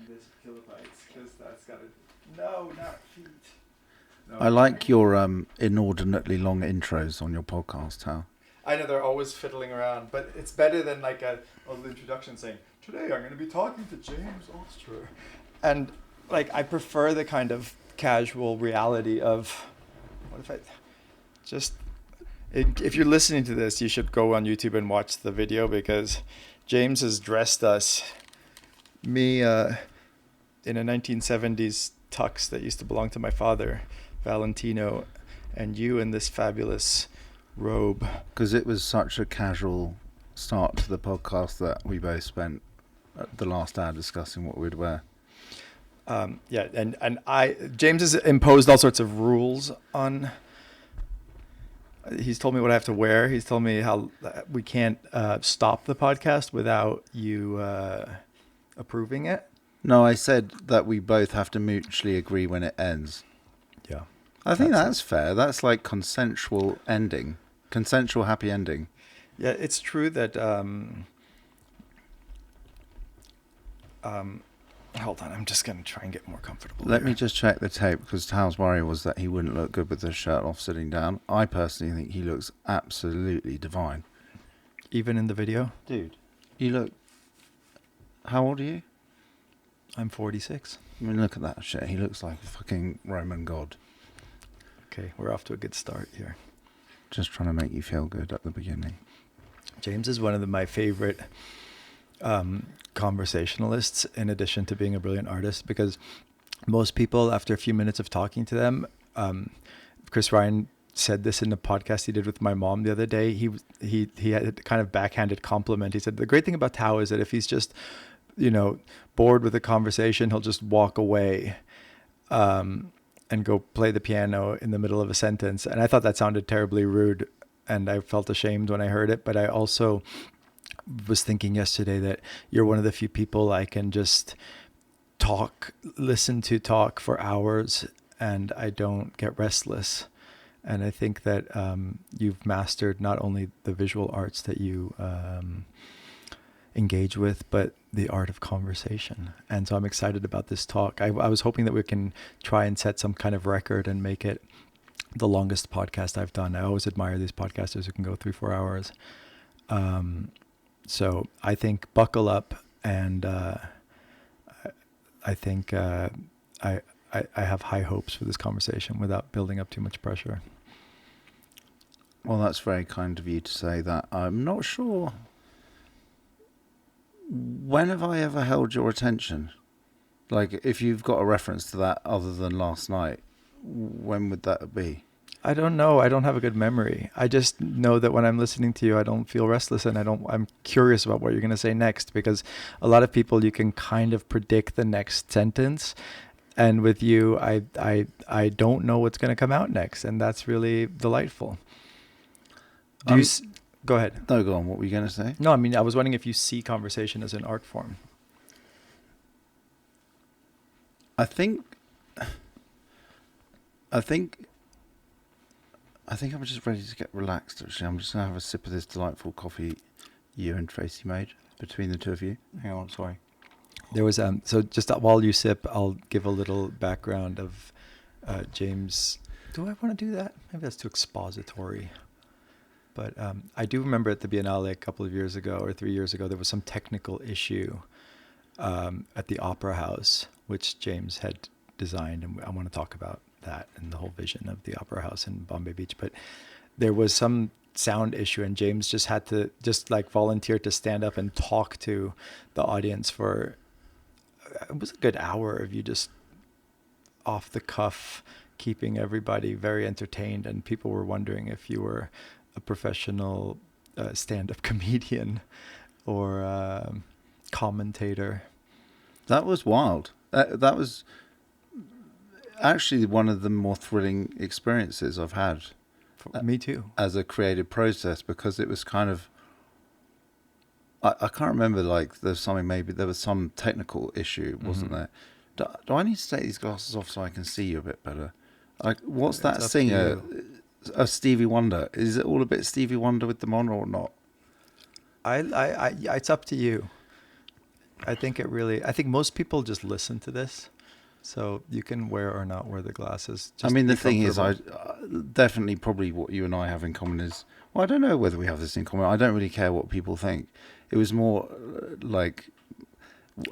this kilobytes, because that's got to... No, not feet. No, I like your inordinately long intros on your podcast, Hal. I know they're always fiddling around, but it's better than like a little introduction saying, today I'm going to be talking to James Ostrer. And like, I prefer the kind of casual reality of, what if I just... If you're listening to this, you should go on YouTube and watch the video, because James has dressed me in a 1970s tux that used to belong to my father, Valentino, and you in this fabulous robe. Because it was such a casual start to the podcast that we both spent the last hour discussing what we'd wear. Yeah, and James has imposed all sorts of rules on... He's told me what I have to wear. He's told me how we can't stop the podcast without you approving it. No, I said that we both have to mutually agree when it ends. Yeah. I think that's fair. That's like consensual ending. Consensual happy ending. Yeah, it's true that... hold on, I'm just going to try and get more comfortable. Let me just check the tape, because Tal's worry was that he wouldn't look good with the shirt off sitting down. I personally think he looks absolutely divine. Even in the video? Dude, you look... How old are you? I'm 46. I mean, look at that shit. He looks like a fucking Roman god. Okay, we're off to a good start here. Just trying to make you feel good at the beginning. James is one of my favorite conversationalists, in addition to being a brilliant artist, because most people, after a few minutes of talking to them, Chris Ryan said this in the podcast he did with my mom the other day. He had a kind of backhanded compliment. He said, the great thing about Tao is that if he's just, bored with a conversation, he'll just walk away and go play the piano in the middle of a sentence. And I thought that sounded terribly rude, and I felt ashamed when I heard it. But I also was thinking yesterday that you're one of the few people I can just listen to talk for hours, and I don't get restless. And I think that you've mastered not only the visual arts that you engage with, but the art of conversation. And so I'm excited about this talk. I was hoping that we can try and set some kind of record and make it the longest podcast I've done. I always admire these podcasters who can go 3-4 hours. So I think buckle up, and I think I have high hopes for this conversation without building up too much pressure. Well, that's very kind of you to say that. I'm not sure. When have I ever held your attention? Like, if you've got a reference to that other than last night, when would that be? I don't know. I don't have a good memory. I just know that when I'm listening to you, I don't feel restless, and I'm curious about what you're going to say next, because a lot of people, you can kind of predict the next sentence. And with you, I don't know what's going to come out next. And that's really delightful. Go ahead. No, go on. What were you going to say? No, I mean, I was wondering if you see conversation as an art form. I think I'm just ready to get relaxed, actually. I'm just going to have a sip of this delightful coffee you and Tracy made, between the two of you. Hang on, sorry. There was, so just while you sip, I'll give a little background of James. Do I want to do that? Maybe that's too expository. But I do remember at the Biennale a couple of years ago, or 3 years ago, there was some technical issue at the Opera House, which James had designed, and I want to talk about that and the whole vision of the Opera House in Bombay Beach. But there was some sound issue, and James just had to volunteer to stand up and talk to the audience for, it was a good hour of you just off the cuff, keeping everybody very entertained, and people were wondering if you were a professional stand-up comedian or commentator. That was wild. That was actually one of the more thrilling experiences I've had. Me too. As a creative process, because it was kind of, I can't remember, like there's something, maybe there was some technical issue, wasn't there? Do I need to take these glasses off so I can see you a bit better? Like, what's that singer? Stevie Wonder. Is it all a bit Stevie Wonder with them on or not? It's up to you. I think most people just listen to this. So you can wear or not wear the glasses. I Just mean, be the thing is, comfortable. definitely probably what you and I have in common is, well, I don't know whether we have this in common. I don't really care what people think. It was more like,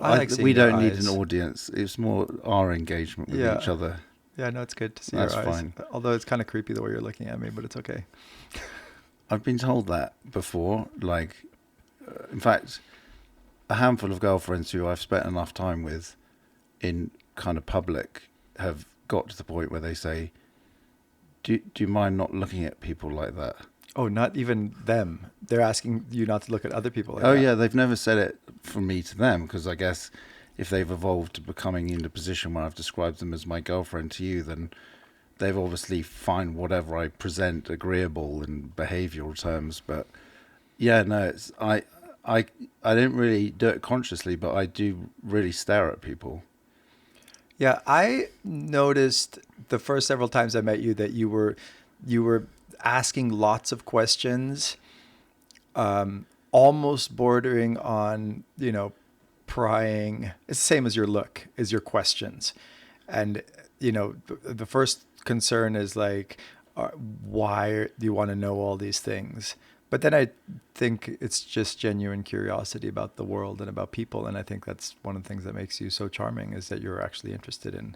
I like seeing we your don't need an eyes. audience. It's more our engagement with each Yeah. other. Yeah, no, it's good to see That's your eyes. fine. Although it's kind of creepy the way you're looking at me, but it's okay. I've been told that before. Like, in fact, a handful of girlfriends who I've spent enough time with in kind of public have got to the point where they say, do you mind not looking at people like that? Oh, not even them. They're asking you not to look at other people like Oh, that. yeah, they've never said it from me to them, because I guess if they've evolved to becoming in a position where I've described them as my girlfriend to you, then they've obviously find whatever I present agreeable in behavioural terms. But yeah, no, it's I didn't really do it consciously, but I do really stare at people. Yeah, I noticed the first several times I met you that you were asking lots of questions, almost bordering on, prying. It's the same as your look, is your questions. And, the first concern is like, why do you want to know all these things? But then I think it's just genuine curiosity about the world and about people. And I think that's one of the things that makes you so charming, is that you're actually interested in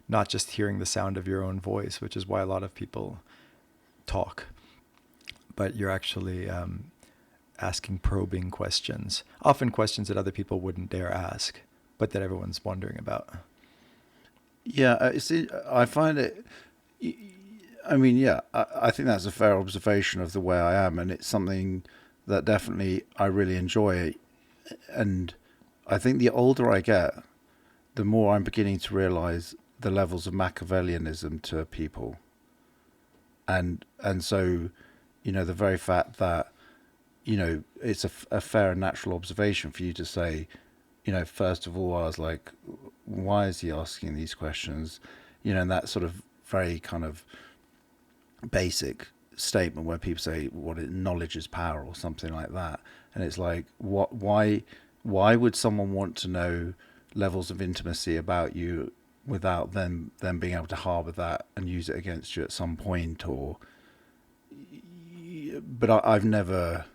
not just hearing the sound of your own voice, which is why a lot of people talk, but you're actually asking probing questions, often questions that other people wouldn't dare ask, but that everyone's wondering about. Yeah, see, I find it. I mean, yeah, I think that's a fair observation of the way I am, and it's something that definitely I really enjoy. And I think the older I get, the more I'm beginning to realise the levels of Machiavellianism to people. And so, the very fact that, it's a fair and natural observation for you to say, first of all, I was like, why is he asking these questions? And that sort of very kind of basic statement where people say, knowledge is power, or something like that. And it's like, why would someone want to know levels of intimacy about you without them being able to harbour that and use it against you at some point? But I've never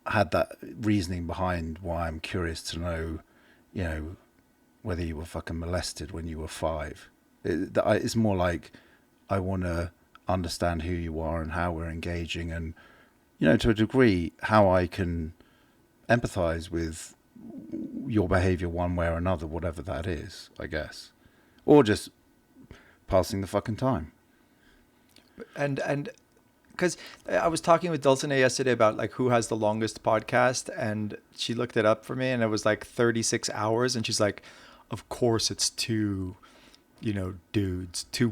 had that reasoning behind why I'm curious to know, whether you were fucking molested when you were 5. It's more like I want to understand who you are and how we're engaging, and, to a degree, how I can empathize with your behavior one way or another, whatever that is, I guess. Or just passing the fucking time. And because I was talking with Dulcinea yesterday about like who has the longest podcast, and she looked it up for me, and it was like 36 hours, and she's like, of course it's two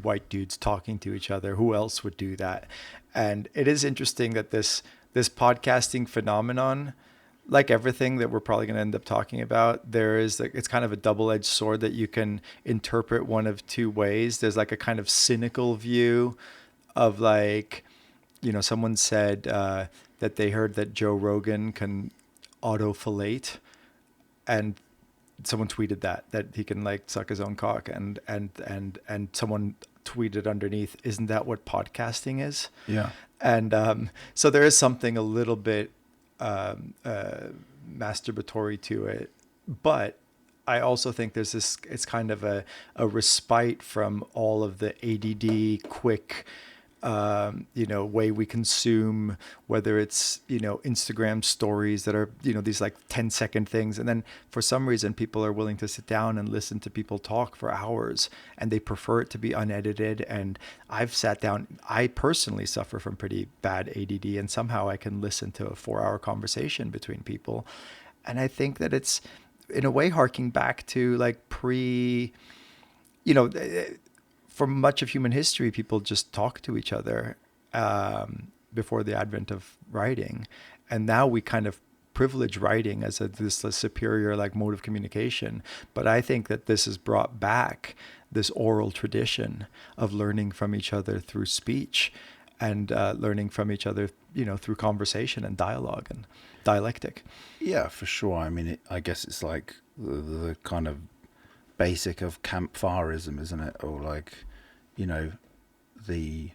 white dudes talking to each other. Who else would do that? And it is interesting that this podcasting phenomenon, like everything that we're probably going to end up talking about, it's kind of a double-edged sword that you can interpret one of two ways. There's like a kind of cynical view of like, someone said that they heard that Joe Rogan can auto-fellate, and someone tweeted that he can like suck his own cock, and someone tweeted underneath, isn't that what podcasting is? Yeah. And so there is something a little bit masturbatory to it, but I also think it's kind of a respite from all of the ADD quick way we consume, whether it's, Instagram stories that are, these like 10-second things. And then for some reason, people are willing to sit down and listen to people talk for hours, and they prefer it to be unedited. And I've sat down, I personally suffer from pretty bad ADD, and somehow I can listen to a 4-hour conversation between people. And I think that it's in a way harking back to like for much of human history, people just talk to each other before the advent of writing. And now we kind of privilege writing as this superior like mode of communication. But I think that this has brought back this oral tradition of learning from each other through speech. and learning from each other, through conversation and dialogue and dialectic. Yeah, for sure. I mean, I guess it's like the kind of basic of campfireism, isn't it? Or like, the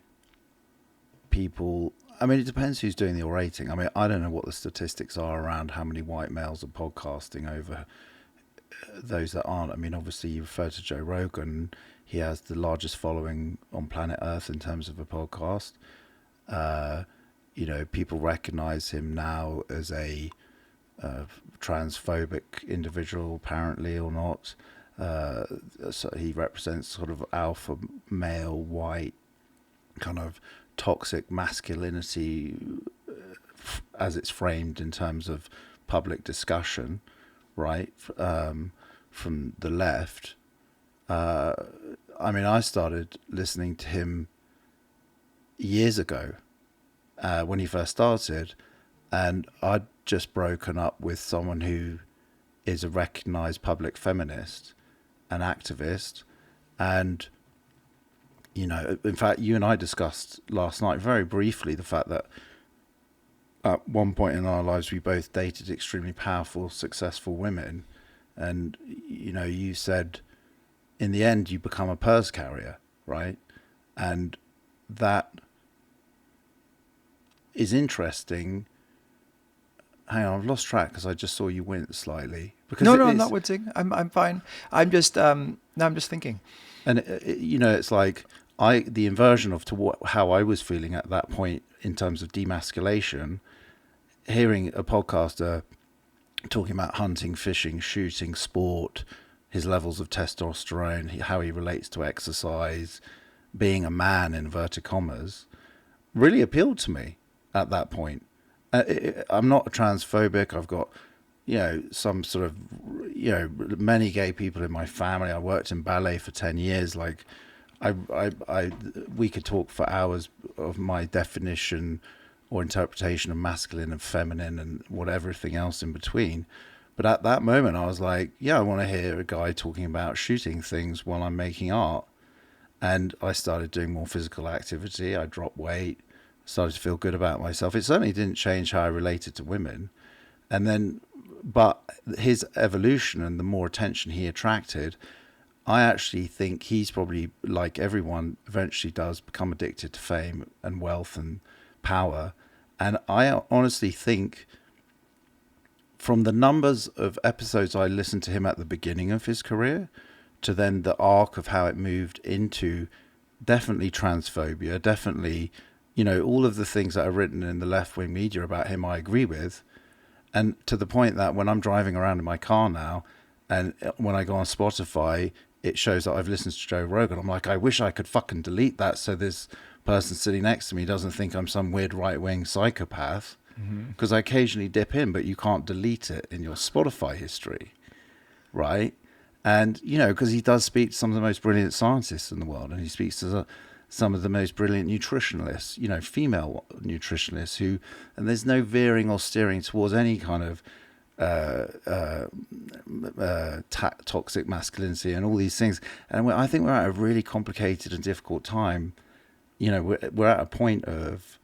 people. I mean, it depends who's doing the orating. I mean, I don't know what the statistics are around how many white males are podcasting over those that aren't. I mean, obviously you refer to Joe Rogan. He has the largest following on planet Earth in terms of a podcast. People recognize him now as a transphobic individual, apparently, or not. So he represents sort of alpha male, white, kind of toxic masculinity as it's framed in terms of public discussion, right? From the left. I mean, I started listening to him years ago when he first started, and I'd just broken up with someone who is a recognized public feminist and activist. And, in fact, you and I discussed last night very briefly the fact that at one point in our lives, we both dated extremely powerful, successful women. And, you said in the end, you become a purse carrier, right? And that is interesting. Hang on, I've lost track because I just saw you wince slightly. Because No, I'm not wincing. I'm fine. I'm just I'm just thinking. And it's like the inversion of how I was feeling at that point in terms of demasculation. Hearing a podcaster talking about hunting, fishing, shooting, sport, his levels of testosterone, how he relates to exercise, being a man in inverted commas, really appealed to me at that point. I'm not transphobic. I've got, some sort of, many gay people in my family. I worked in ballet for 10 years. Like, we could talk for hours of my definition or interpretation of masculine and feminine and everything else in between. But at that moment, I was like, I want to hear a guy talking about shooting things while I'm making art. And I started doing more physical activity. I dropped weight, started to feel good about myself. It certainly didn't change how I related to women. But his evolution and the more attention he attracted, I actually think he's probably, like everyone eventually does, become addicted to fame and wealth and power. And I honestly think from the numbers of episodes I listened to him at the beginning of his career to then the arc of how it moved into definitely transphobia, definitely, all of the things that are written in the left-wing media about him, I agree with. And to the point that when I'm driving around in my car now, and when I go on Spotify, it shows that I've listened to Joe Rogan. I'm like, I wish I could fucking delete that so this person sitting next to me doesn't think I'm some weird right-wing psychopath. Because I occasionally dip in, but you can't delete it in your Spotify history, right? And, because he does speak to some of the most brilliant scientists in the world, and he speaks to some of the most brilliant nutritionalists, female nutritionalists and there's no veering or steering towards any kind of toxic masculinity and all these things. And I think we're at a really complicated and difficult time. We're at a point of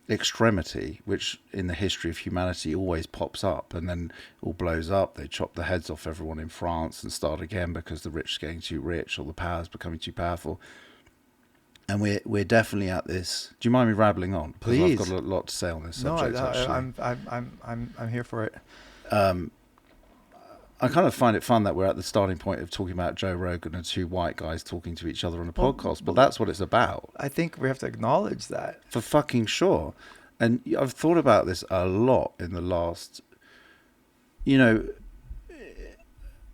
extremity, which in the history of humanity always pops up and then all blows up. They chop the heads off everyone in France and start again because the rich are getting too rich or the power's becoming too powerful. And we're definitely at this. Do you mind me rabbling on? Please. I've got a lot to say on this subject. I'm here for it. I kind of find it fun that we're at the starting point of talking about Joe Rogan and two white guys talking to each other on a podcast, but that's what it's about. I think we have to acknowledge that. For fucking sure. And I've thought about this a lot in the last,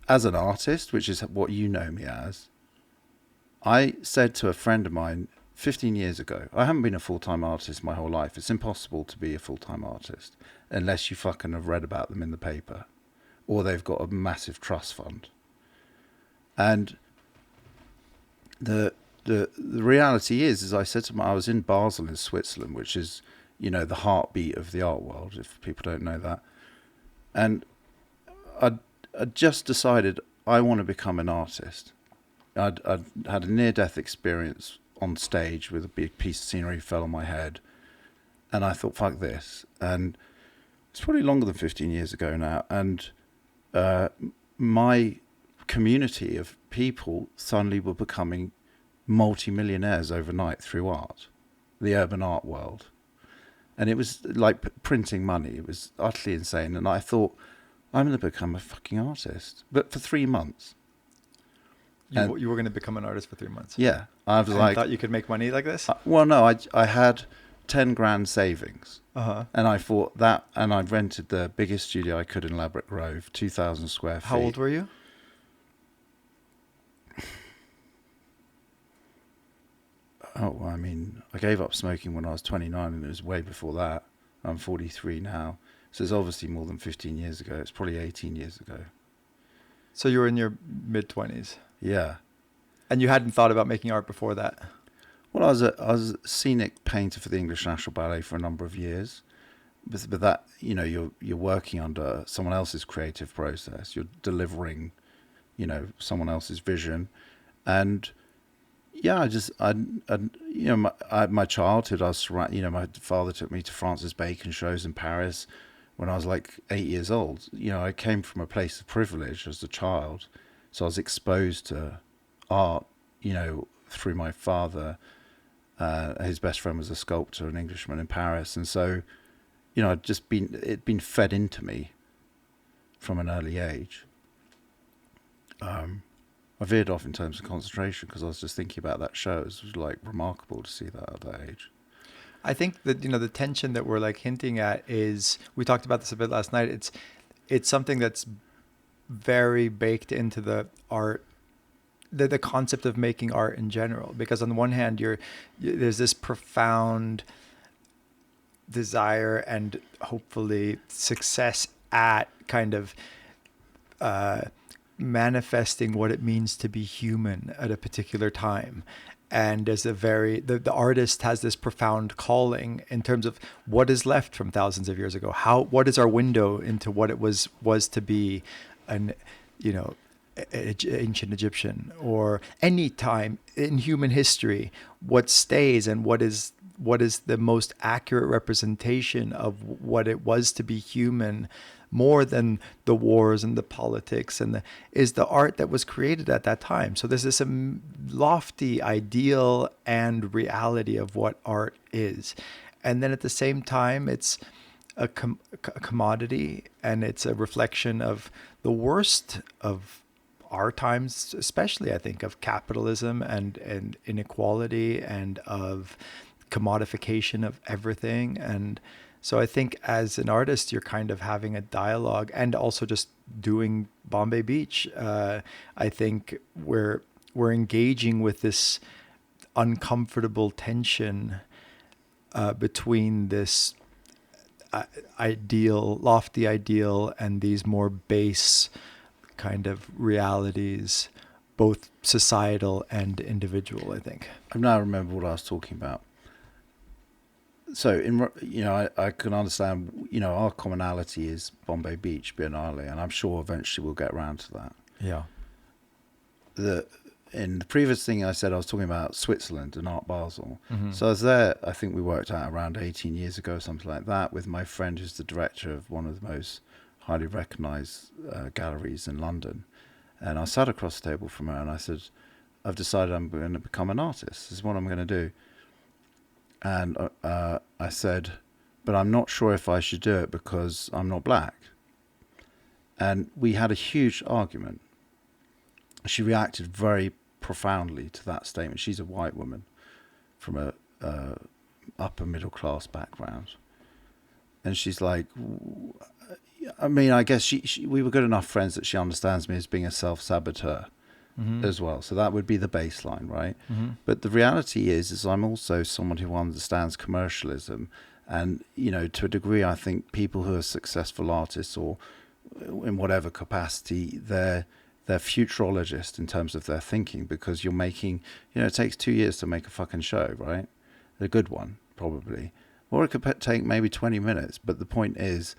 as an artist, which is what you know me as, I said to a friend of mine 15 years ago, I haven't been a full-time artist my whole life. It's impossible to be a full-time artist unless you fucking have read about them in the paper or they've got a massive trust fund. And the reality is I said to him, I was in Basel in Switzerland, which is, the heartbeat of the art world, if people don't know that. And I just decided I want to become an artist. I'd had a near-death experience on stage with a big piece of scenery fell on my head, and I thought, fuck this. And it's probably longer than 15 years ago now, and my community of people suddenly were becoming multi-millionaires overnight through art, the urban art world. And it was like printing money. It was utterly insane. And I thought, I'm going to become a fucking artist. But for 3 months. You were going to become an artist for 3 months? Yeah. I was I thought you could make money like this? Well, no, I had 10 grand savings. Uh-huh. And I thought that, and I rented the biggest studio I could in Ladbroke Grove, 2,000 square feet. How old were you? Oh, I mean, I gave up smoking when I was 29, and it was way before that. I'm 43 now. So it's obviously more than 15 years ago. It's probably 18 years ago. So you were in your mid-20s? Yeah. And you hadn't thought about making art before that? Well, I was a scenic painter for the English National Ballet for a number of years. But that, you know, you're working under someone else's creative process. You're delivering, you know, someone else's vision. And yeah, my childhood, I was surrounded, you know, my father took me to Francis Bacon shows in Paris when I was like 8 years old. You know, I came from a place of privilege as a child. So I was exposed to art, you know, through my father. His best friend was a sculptor, an Englishman in Paris. And so, you know, it'd been fed into me from an early age. I veered off in terms of concentration because I was just thinking about that show. It was like remarkable to see that at that age. I think that, you know, the tension that we're like hinting at is, we talked about this a bit last night. It's something that's very baked into the art, the concept of making art in general. Because on the one hand, there's this profound desire and hopefully success at kind of manifesting what it means to be human at a particular time. And there's the artist has this profound calling in terms of what is left from thousands of years ago. What is our window into what it was to be an, you know, ancient Egyptian, or any time in human history, what stays and what is the most accurate representation of what it was to be human, more than the wars and the politics, and is the art that was created at that time. So there's this lofty ideal and reality of what art is. And then at the same time, it's a commodity, and it's a reflection of the worst of our times, especially, I think, of capitalism and inequality and of commodification of everything. And so I think as an artist, you're kind of having a dialogue, and also just doing Bombay Beach. I think we're engaging with this uncomfortable tension between this lofty ideal and these more base kind of realities, both societal and individual, I think. I now remember what I was talking about. So, I can understand, you know, our commonality is Bombay Beach Biennale, and I'm sure eventually we'll get around to that. Yeah. In the previous thing I said, I was talking about Switzerland and Art Basel. Mm-hmm. So I was there, I think we worked out around 18 years ago, something like that, with my friend who's the director of one of the most highly recognized galleries in London. And I sat across the table from her and I said, I've decided I'm going to become an artist. This is what I'm going to do. And I said, but I'm not sure if I should do it because I'm not black. And we had a huge argument. She reacted very profoundly to that statement. She's a white woman from a upper middle class background. And she's like, I mean, I guess we were good enough friends that she understands me as being a self-saboteur. Mm-hmm. As well. So that would be the baseline, right? Mm-hmm. But the reality is I'm also someone who understands commercialism. And, you know, to a degree, I think people who are successful artists, or in whatever capacity, they're futurologists in terms of their thinking, because you're making, you know, it takes 2 years to make a fucking show, right? A good one, probably. Or it could take maybe 20 minutes. But the point is,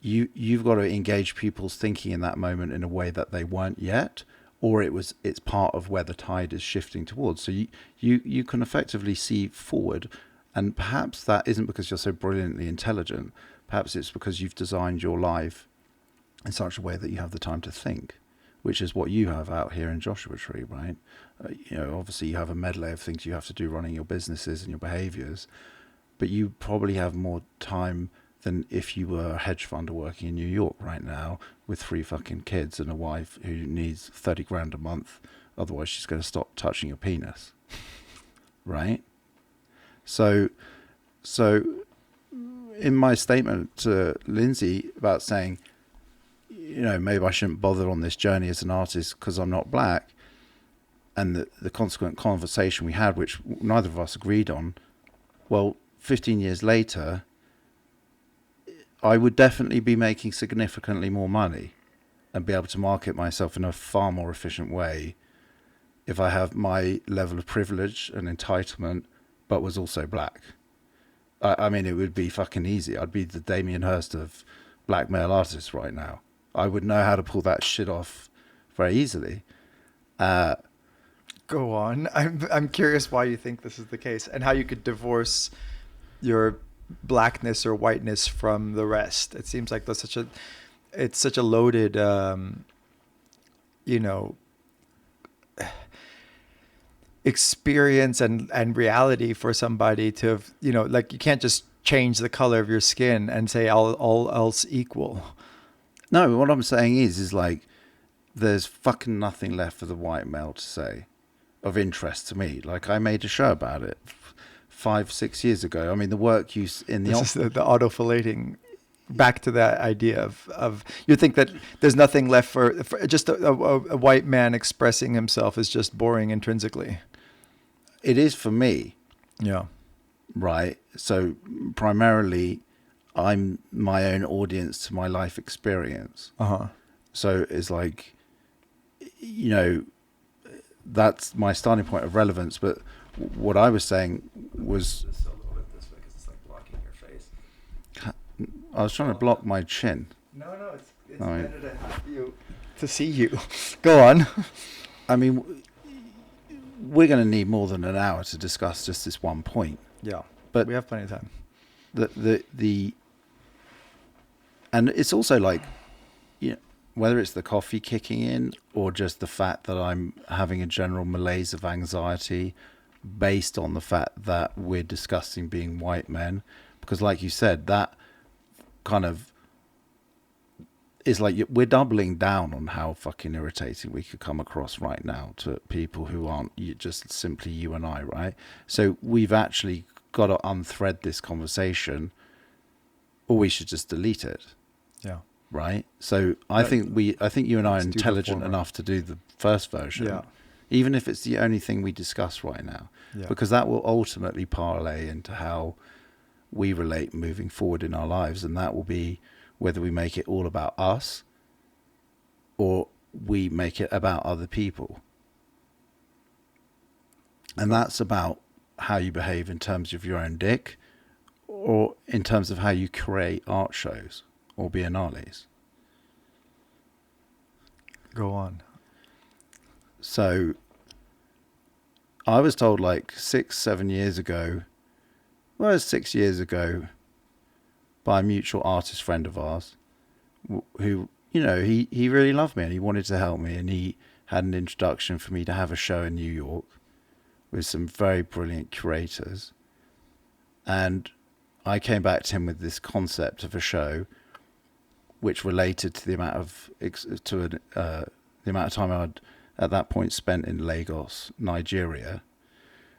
you've got to engage people's thinking in that moment in a way that they weren't yet, or it's part of where the tide is shifting towards. So you can effectively see forward, and perhaps that isn't because you're so brilliantly intelligent. Perhaps it's because you've designed your life in such a way that you have the time to think, which is what you have out here in Joshua Tree, right? Obviously you have a medley of things you have to do running your businesses and your behaviors, but you probably have more time than if you were a hedge funder working in New York right now with 3 fucking kids and a wife who needs 30 grand a month. Otherwise she's going to stop touching your penis. Right? So in my statement to Lindsay about saying, maybe I shouldn't bother on this journey as an artist because I'm not black, and the consequent conversation we had, which neither of us agreed on, well, 15 years later, I would definitely be making significantly more money and be able to market myself in a far more efficient way if I have my level of privilege and entitlement, but was also black. I mean, it would be fucking easy. I'd be the Damien Hirst of black male artists right now. I would know how to pull that shit off very easily. Go on. I'm curious why you think this is the case and how you could divorce your blackness or whiteness from the rest. It seems like it's such a loaded, experience and reality for somebody to have, like you can't just change the color of your skin and say all else equal. No, what I'm saying is like there's fucking nothing left for the white male to say of interest to me. Like I made a show about it 5-6 years ago. I mean, the work you in the this is the auto-fillating. Back to that idea of you think that there's nothing left for just a white man expressing himself is just boring intrinsically. It is for me. Yeah. Right. So primarily I'm my own audience to my life experience. Uh-huh. So it's like, that's my starting point of relevance. But what I was saying was, Just a little bit this way because it's like blocking your face. I was trying to block my chin. No, it's better to have you to see you. Go on. I mean, we're going to need more than an hour to discuss just this one point. Yeah, but we have plenty of time. And it's also like, whether it's the coffee kicking in or just the fact that I'm having a general malaise of anxiety based on the fact that we're discussing being white men, because like you said, that kind of is like we're doubling down on how fucking irritating we could come across right now to people who aren't just simply you and I, right? So we've actually got to unthread this conversation, or we should just delete it. Yeah. Right. So I think you and I are intelligent enough to do the first version, yeah. Even if it's the only thing we discuss right now, because that will ultimately parlay into how we relate moving forward in our lives, and that will be whether we make it all about us or we make it about other people. And that's about how you behave in terms of your own dick or in terms of how you create art shows or biennales. Go on. So I was told like 6-7 years ago, well, it was 6 years ago, by a mutual artist friend of ours who, he really loved me and he wanted to help me, and he had an introduction for me to have a show in New York with some very brilliant curators. And I came back to him with this concept of a show which related to the amount of time I'd at that point spent in Lagos, Nigeria.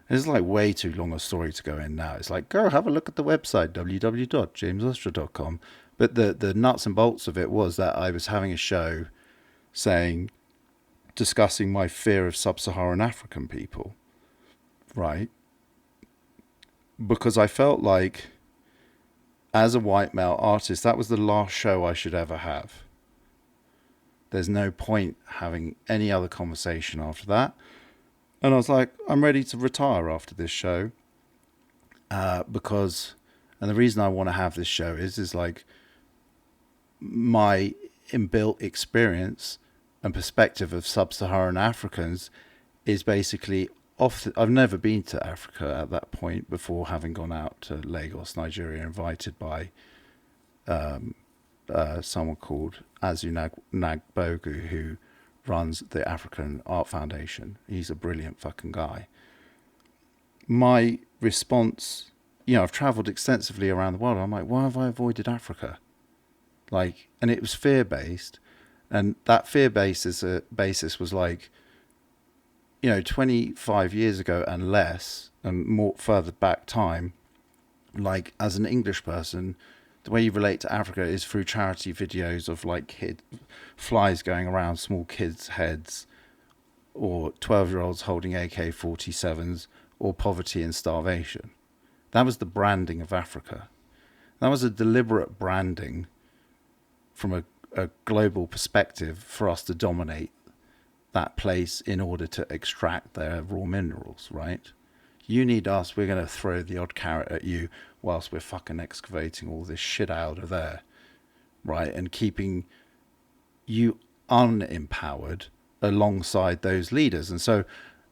It's like way too long a story to go in now. It's like, go have a look at the website, www.jamesostrer.com. But the nuts and bolts of it was that I was having a show discussing my fear of sub-Saharan African people, right? Because I felt like, as a white male artist, that was the last show I should ever have. There's no point having any other conversation after that. And I was like, I'm ready to retire after this show. Because, and the reason I want to have this show is like my inbuilt experience and perspective of sub-Saharan Africans is basically I've never been to Africa at that point before having gone out to Lagos, Nigeria, invited by someone called Azu Nagbogu, who runs the African Art Foundation. He's a brilliant fucking guy. My response, I've traveled extensively around the world. I'm like, why have I avoided Africa? And it was fear-based. And that fear-basis was 25 years ago and less, and more further back time, as an English person, the way you relate to Africa is through charity videos of flies going around small kids' heads, or 12-year-olds holding AK-47s, or poverty and starvation. That was the branding of Africa. That was a deliberate branding from a global perspective for us to dominate that place in order to extract their raw minerals, right? You need us, we're going to throw the odd carrot at you whilst we're fucking excavating all this shit out of there, right? And keeping you unempowered alongside those leaders. And so,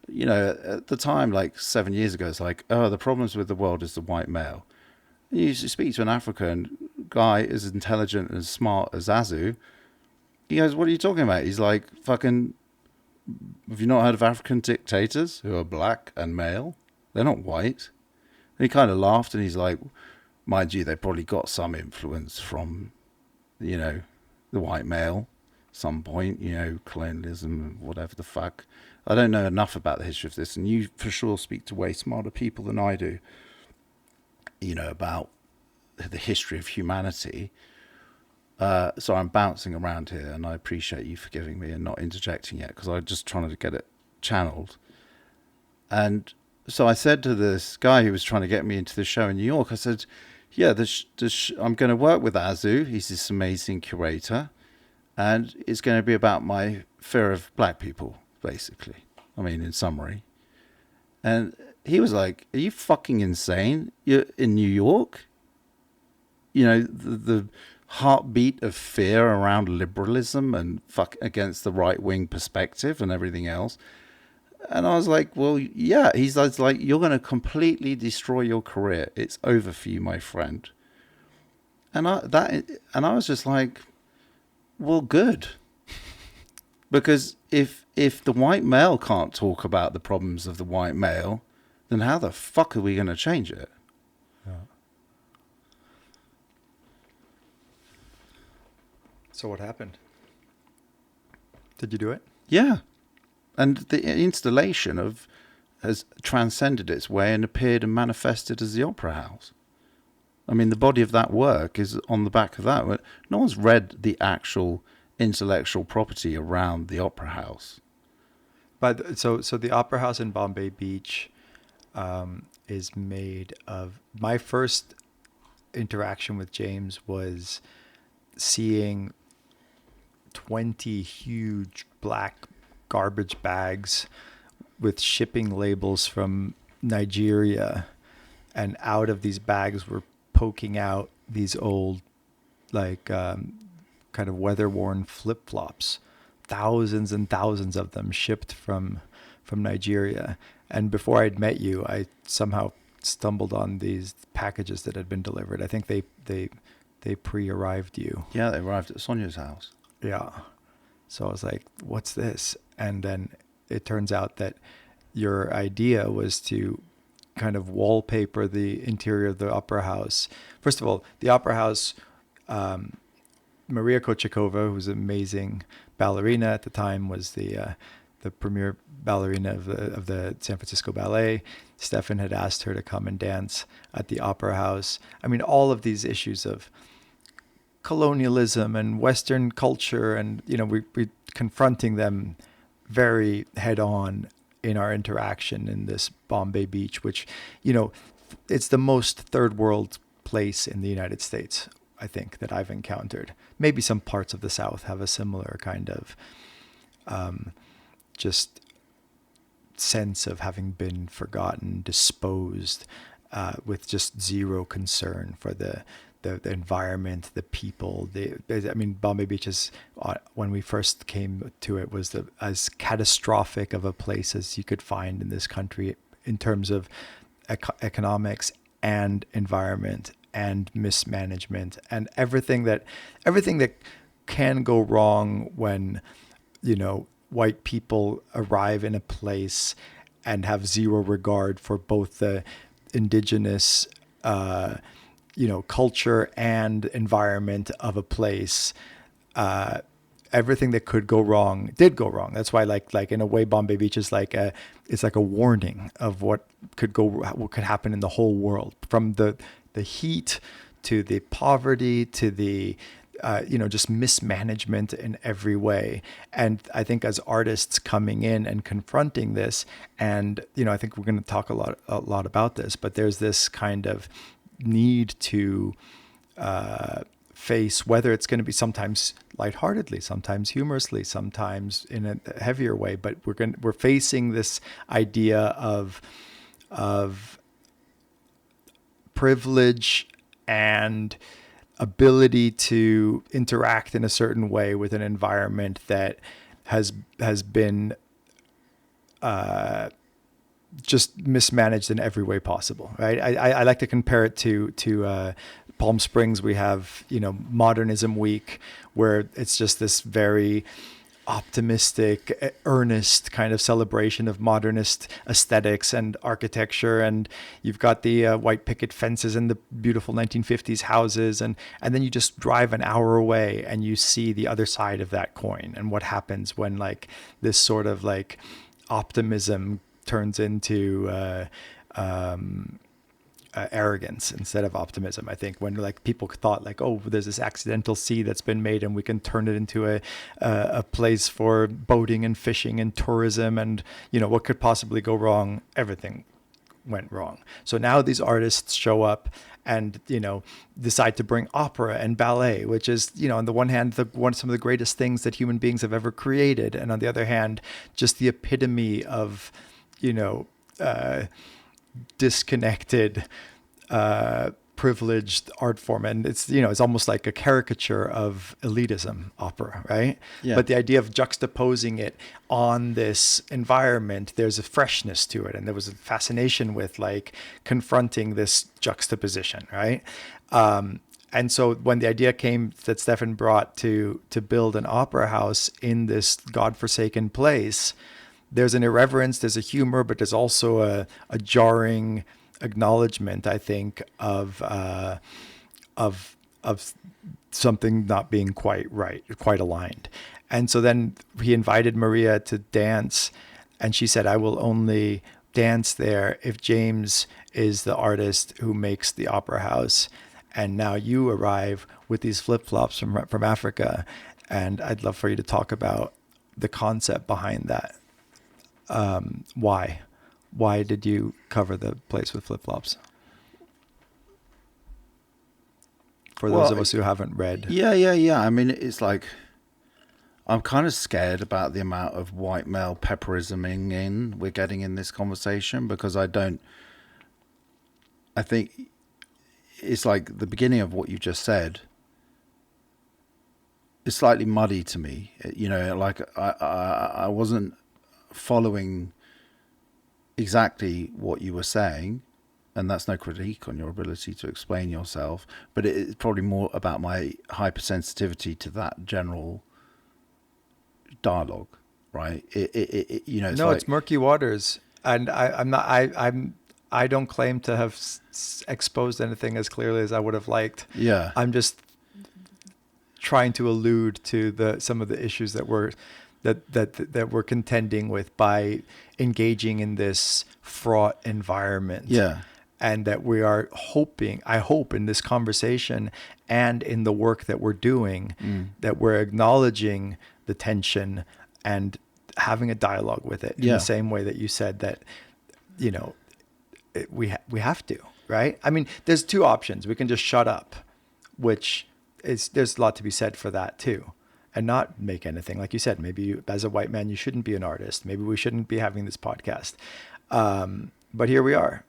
at the time, 7 years ago, it's the problems with the world is the white male. You speak to an African guy as intelligent and as smart as Azu, he goes, what are you talking about? He's like, fucking, have you not heard of African dictators who are black and male? They're not white. And he kind of laughed, and he's like, mind you, they probably got some influence from, the white male at some point, colonialism, whatever the fuck. I don't know enough about the history of this, and you for sure speak to way smarter people than I do, about the history of humanity. So I'm bouncing around here, and I appreciate you forgiving me and not interjecting yet, because I'm just trying to get it channeled. And so I said to this guy who was trying to get me into the show in New York, I said, yeah, I'm going to work with Azu. He's this amazing curator, and it's going to be about my fear of black people, basically. I mean, in summary. And he was like, are you fucking insane? You're in New York? The heartbeat of fear around liberalism and fuck against the right-wing perspective and everything else. And I was like, well, yeah. He's like, you're going to completely destroy your career. It's over for you, my friend. And I was just like, well, good. Because if the white male can't talk about the problems of the white male, then how the fuck are we going to change it? Yeah. So what happened? Did you do it? Yeah. And the installation has transcended its way and appeared and manifested as the Opera House. I mean, the body of that work is on the back of that. No one's read the actual intellectual property around the Opera House. But so the Opera House in Bombay Beach is made of. My first interaction with James was seeing 20 huge black garbage bags with shipping labels from Nigeria, and out of these bags were poking out these old kind of weather-worn flip-flops, thousands and thousands of them shipped from Nigeria. And before I'd met you, I somehow stumbled on these packages that had been delivered. I think they pre-arrived you. Yeah, they arrived at Sonia's house. Yeah. So I was like, what's this? And then it turns out that your idea was to kind of wallpaper the interior of the Opera House. First of all, the Opera House, Maria Kochakova, who was an amazing ballerina at the time, was the premier ballerina of the San Francisco Ballet. Stefan had asked her to come and dance at the Opera House. I mean, all of these issues of colonialism and Western culture, and we confronting them very head on in our interaction in this Bombay Beach, which it's the most third world place in the United States, I think, that I've encountered. Maybe some parts of the South have a similar kind of just sense of having been forgotten, disposed, with just zero concern for the the environment, the people. I mean, Bombay Beach is, when we first came to it, was as catastrophic of a place as you could find in this country in terms of economics and environment and mismanagement and everything that can go wrong when, white people arrive in a place and have zero regard for both the indigenous culture and environment of a place. Everything that could go wrong did go wrong. That's why, like in a way, Bombay Beach is it's like a warning of what could happen in the whole world, from the heat to the poverty to the just mismanagement in every way. And I think as artists coming in and confronting this, and I think we're going to talk a lot about this, but there's this kind of need to face, whether it's going to be sometimes lightheartedly, sometimes humorously, sometimes in a heavier way, but we're facing this idea of privilege and ability to interact in a certain way with an environment that has been just mismanaged in every way possible, right? I like to compare it to Palm Springs. We have, Modernism Week, where it's just this very optimistic, earnest kind of celebration of modernist aesthetics and architecture. And you've got the white picket fences and the beautiful 1950s houses. And then you just drive an hour away and you see the other side of that coin and what happens when this sort of optimism turns into arrogance instead of optimism. I think when people thought oh, there's this accidental sea that's been made and we can turn it into a place for boating and fishing and tourism, and what could possibly go wrong? Everything went wrong. So now these artists show up and decide to bring opera and ballet, which is on the one hand some of the greatest things that human beings have ever created, and on the other hand just the epitome of disconnected, privileged art form. And it's almost like a caricature of elitism, opera, right? Yeah. But the idea of juxtaposing it on this environment, there's a freshness to it, and there was a fascination with confronting this juxtaposition, right? And so when the idea came that Stefan brought to build an opera house in this godforsaken place, there's an irreverence, there's a humor, but there's also a jarring acknowledgement, I think, of something not being quite right, quite aligned. And so then he invited Maria to dance, and she said, I will only dance there if James is the artist who makes the opera house. And now you arrive with these flip-flops from Africa, and I'd love for you to talk about the concept behind that. Why did you cover the place with flip-flops? For those of us who haven't read. Yeah. I mean, it's I'm kind of scared about the amount of white male pepperisming we're getting in this conversation, because I think it's the beginning of what you just said is slightly muddy to me. I wasn't following exactly what you were saying, and that's no critique on your ability to explain yourself, but it's probably more about my hypersensitivity to that general dialogue, right? It's murky waters, and I don't claim to have exposed anything as clearly as I would have liked. Yeah, I'm just trying to allude to some of the issues that we're contending with by engaging in this fraught environment. Yeah. And that we are I hope in this conversation and in the work that we're doing, that we're acknowledging the tension and having a dialogue with it in the same way that you said that, we have to, right? I mean, there's two options. We can just shut up, which there's a lot to be said for that too, and not make anything. Like you said, maybe as a white man, you shouldn't be an artist. Maybe we shouldn't be having this podcast. But here we are,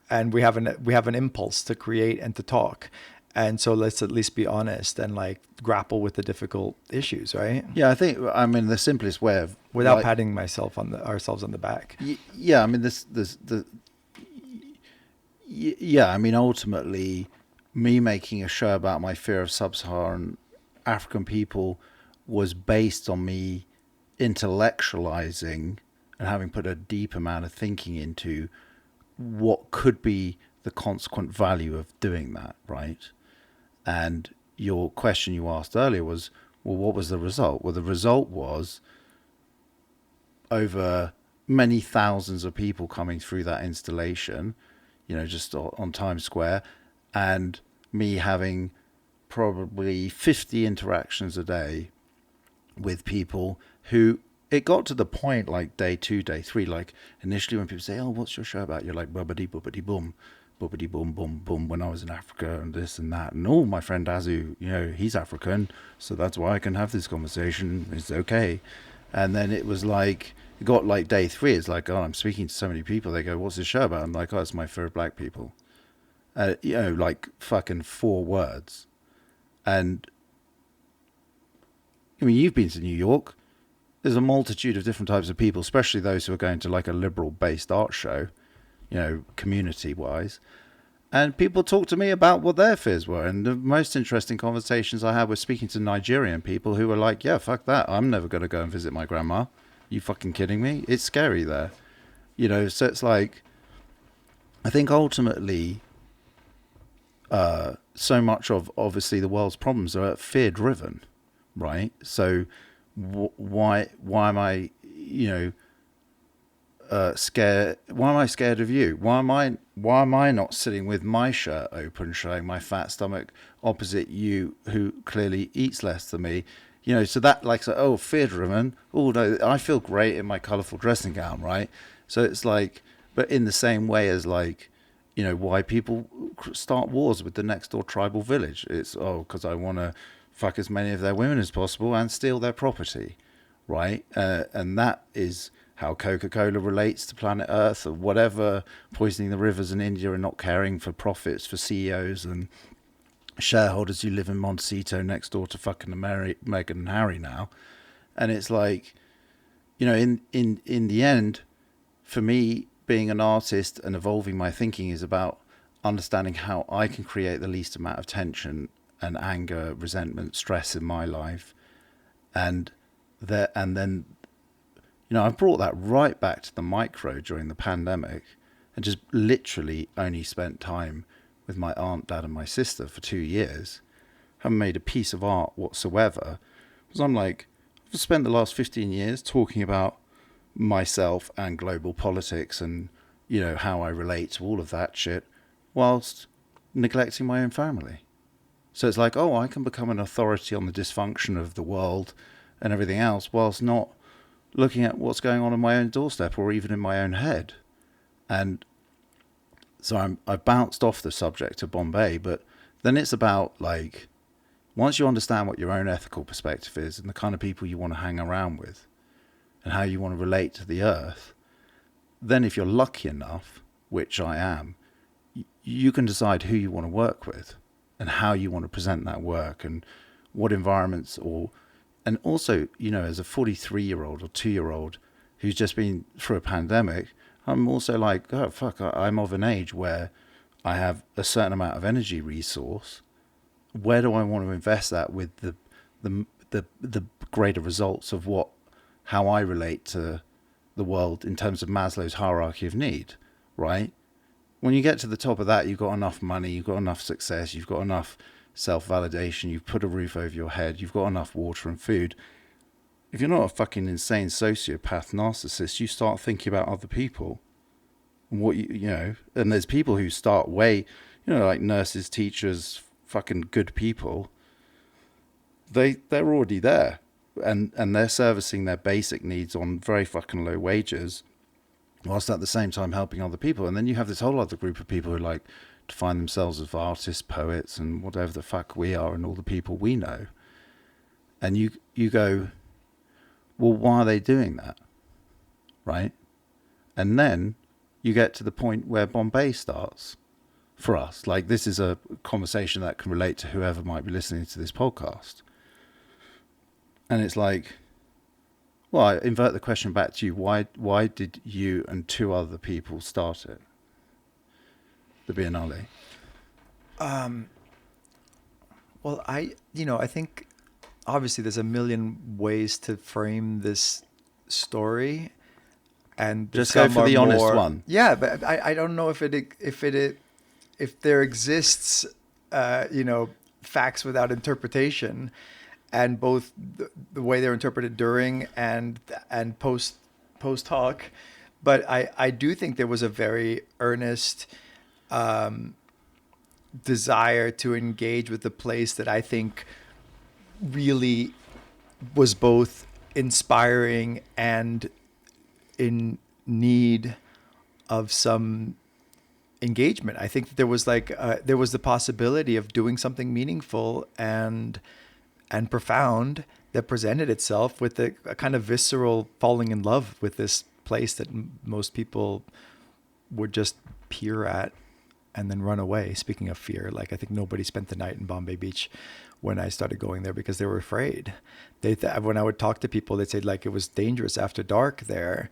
and we have an impulse to create and to talk. And so let's at least be honest and like grapple with the difficult issues, right? Yeah, I mean, the simplest way of Without like, patting ourselves on the back. yeah, I mean, yeah, I mean, ultimately, me making a show about my fear of sub-Saharan African people was based on me intellectualizing and having put a deep amount of thinking into what could be the consequent value of doing that, right? And your question you asked earlier was, well, what was the result? Well, the result was over many thousands of people coming through that installation, just on Times Square, and me having probably 50 interactions a day with people who, it got to the point like day 2, day 3, like initially when people say, oh, what's your show about? You're like, bubbity, bubbity, boom, boom, boom, boom, when I was in Africa and this and that. And my friend Azu, he's African, so that's why I can have this conversation. It's okay. And then it was like, it got like day 3, it's like, oh, I'm speaking to so many people. They go, what's this show about? I'm like, oh, it's my fear of black people. Like fucking 4 words. And I mean, you've been to New York. There's a multitude of different types of people, especially those who are going to like a liberal-based art show, community-wise. And people talk to me about what their fears were. And the most interesting conversations I had were speaking to Nigerian people who were like, yeah, fuck that. I'm never going to go and visit my grandma. You fucking kidding me? It's scary there. So it's like, I think ultimately, so much of obviously the world's problems are fear-driven, right? So why am I, scared? Why am I scared of you? Why am I not sitting with my shirt open, showing my fat stomach opposite you, who clearly eats less than me? So that fear-driven. Oh no, I feel great in my colourful dressing gown, right? So it's like, but in the same way as like, why people start wars with the next door tribal village. It's, because I want to fuck as many of their women as possible and steal their property, right? And that is how Coca-Cola relates to planet Earth, or whatever, poisoning the rivers in India and not caring for profits for CEOs and shareholders who live in Montecito next door to fucking Meghan and Harry now. And it's like, in the end, for me, being an artist and evolving my thinking is about understanding how I can create the least amount of tension and anger, resentment, stress in my life. And then, I've brought that right back to the micro during the pandemic, and just literally only spent time with my aunt, dad, and my sister for 2 years. Haven't made a piece of art whatsoever. Because I'm like, I've spent the last 15 years talking about myself and global politics and, how I relate to all of that shit, whilst neglecting my own family. So it's like, I can become an authority on the dysfunction of the world and everything else, whilst not looking at what's going on in my own doorstep or even in my own head. And so I bounced off the subject of Bombay, but then it's about like, once you understand what your own ethical perspective is and the kind of people you want to hang around with and how you want to relate to the earth, then if you're lucky enough, which I am, you can decide who you want to work with and how you want to present that work and what environments and also, as a 43-year-old or 2-year-old who's just been through a pandemic, I'm also like, oh, fuck, I'm of an age where I have a certain amount of energy resource. Where do I want to invest that with the greater results of how I relate to the world in terms of Maslow's hierarchy of need, right? When you get to the top of that, you've got enough money, you've got enough success, you've got enough self-validation, you've put a roof over your head, you've got enough water and food. If you're not a fucking insane sociopath narcissist, you start thinking about other people. And what and there's people who start way, like nurses, teachers, fucking good people. They're already there. And they're servicing their basic needs on very fucking low wages, whilst at the same time helping other people. And then you have this whole other group of people who like define themselves as artists, poets, and whatever the fuck we are, and all the people we know. And you go, well, why are they doing that? Right? And then you get to the point where Bombay starts. for us. Like, this is a conversation that can relate to whoever might be listening to this podcast. And it's like, well, I invert the question back to you. Why did you and 2 other people start it? The Biennale? Well, I think obviously there's a million ways to frame this story, and just go for the honest one. Yeah, but I don't know if there exists, facts without interpretation, and both the way they're interpreted during and post hoc. But I do think there was a very earnest desire to engage with the place that I think really was both inspiring and in need of some engagement. I think that there was there was the possibility of doing something meaningful and profound that presented itself with a kind of visceral falling in love with this place that most people would just peer at and then run away. Speaking of fear, like, I think nobody spent the night in Bombay Beach when I started going there because they were afraid. When I would talk to people, they'd say like it was dangerous after dark there,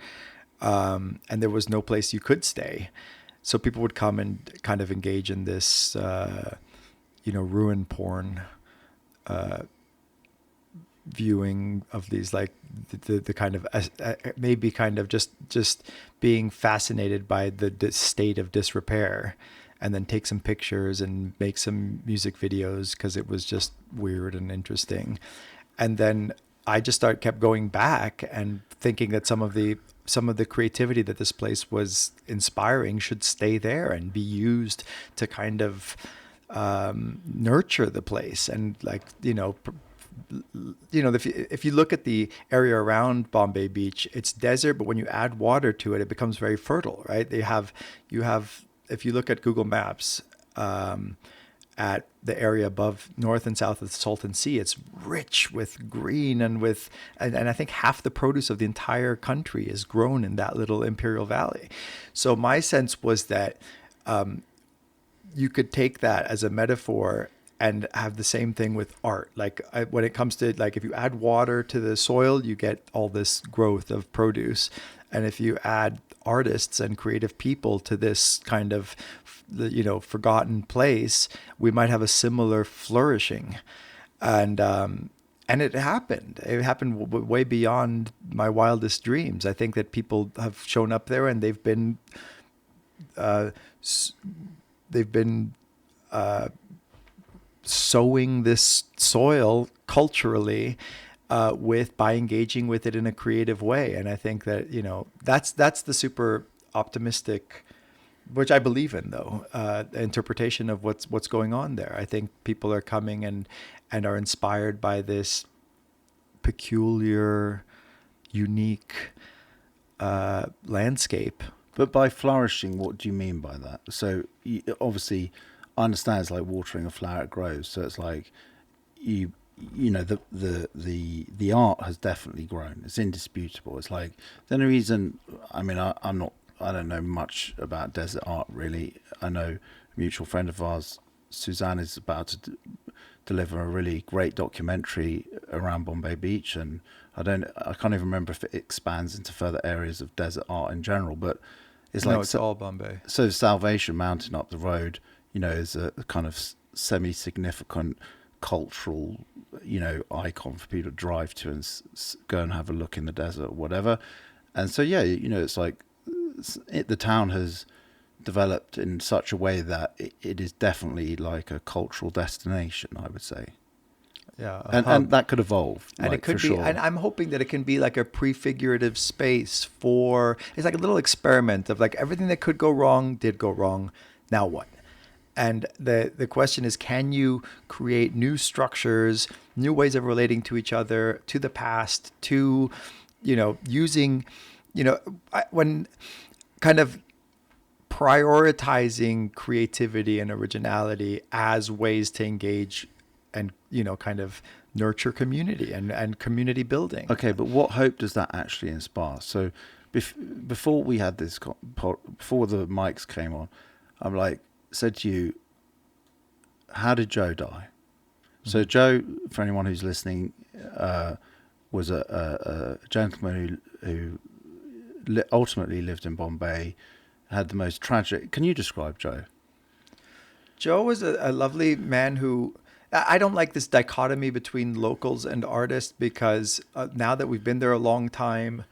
and there was no place you could stay. So people would come and kind of engage in this, ruin porn viewing of these, like the kind of maybe kind of just being fascinated by the state of disrepair, and then take some pictures and make some music videos because it was just weird and interesting. And then I just kept going back and thinking that some of the creativity that this place was inspiring should stay there and be used to kind of nurture the place. And if you look at the area around Bombay Beach, it's desert, but when you add water to it, it becomes very fertile, right? You have if you look at Google Maps, at the area above north and south of the Salton Sea, it's rich with green and I think half the produce of the entire country is grown in that little Imperial Valley. So my sense was that you could take that as a metaphor and have the same thing with art. When it comes to, like, if you add water to the soil, you get all this growth of produce. And if you add artists and creative people to this kind of, forgotten place, we might have a similar flourishing. And it happened. It happened way beyond my wildest dreams. I think that people have shown up there and they've been sowing this soil culturally by engaging with it in a creative way. And I think that, that's the super optimistic, which I believe in, though, interpretation of what's going on there. I think people are coming and are inspired by this peculiar, unique landscape. But by flourishing, what do you mean by that? So obviously, I understand it's like watering a flower, it grows. So it's like the art has definitely grown. It's indisputable. It's like the only reason. I mean, I don't know much about desert art really. I know a mutual friend of ours, Suzanne, is about to deliver a really great documentary around Bombay Beach, and I can't even remember if it expands into further areas of desert art in general. But it's it's all Bombay. So Salvation Mountain up the road, is a kind of semi-significant cultural, icon for people to drive to and go and have a look in the desert or whatever. And so, it's like the town has developed in such a way that it is definitely like a cultural destination, I would say. Yeah, and that could evolve, and like, it could for be. sure. And I'm hoping that it can be like a prefigurative space for. It's like a little experiment of like everything that could go wrong did go wrong. Now what? And the question is, can you create new structures, new ways of relating to each other, to the past, to, using, when kind of prioritizing creativity and originality as ways to engage and, kind of nurture community and community building. Okay, but what hope does that actually inspire? So before we had this, before the mics came on, I'm like, said to you, how did Joe die? So Mm-hmm. Joe, for anyone who's listening, was a gentleman who ultimately lived in Bombay, had the most tragic... Can you describe Joe? Joe was a lovely man who... I don't like this dichotomy between locals and artists because now that we've been there a long time,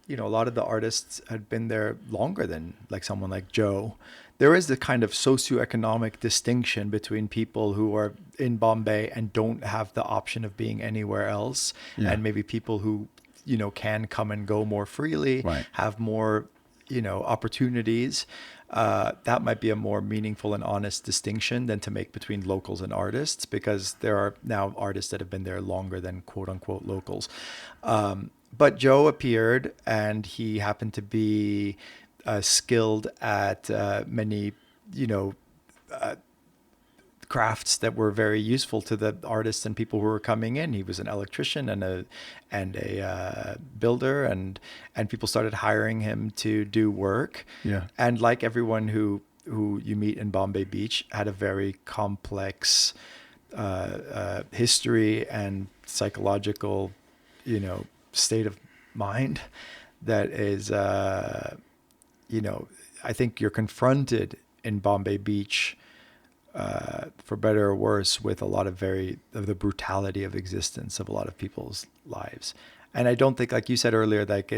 you know, a lot of the artists had been there longer than like someone like Joe. There is the kind of socioeconomic distinction between people who are in Bombay and don't have the option of being anywhere else, Yeah. and maybe people who, you know, can come and go more freely, Right. have more, you know, opportunities. That might be a more meaningful and honest distinction than to make between locals and artists, because there are now artists that have been there longer than quote unquote locals. But Joe appeared, and he happened to be skilled at many, you know, crafts that were very useful to the artists and people who were coming in. He was an electrician and a builder, and people started hiring him to do work. Yeah. And like everyone who you meet in Bombay Beach, had a very complex history and psychological, you know, state of mind that is, you know, I think you're confronted in Bombay Beach, for better or worse, with a lot of the brutality of existence of a lot of people's lives. And I don't think, like you said earlier, like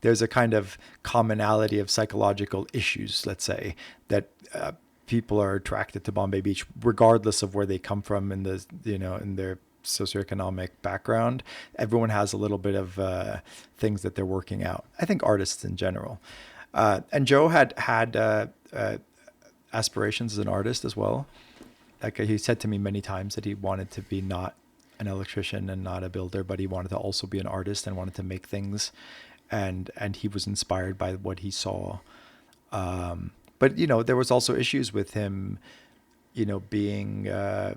there's a kind of commonality of psychological issues, let's say, that people are attracted to Bombay Beach, regardless of where they come from in the, you know, in their socioeconomic background. Everyone has a little bit of things that they're working out. I think artists in general. And Joe had aspirations as an artist as well. Like he said to me many times that he wanted to be not an electrician and not a builder, but he wanted to also be an artist and wanted to make things. And he was inspired by what he saw. But, you know, there was also issues with him, you know, being, you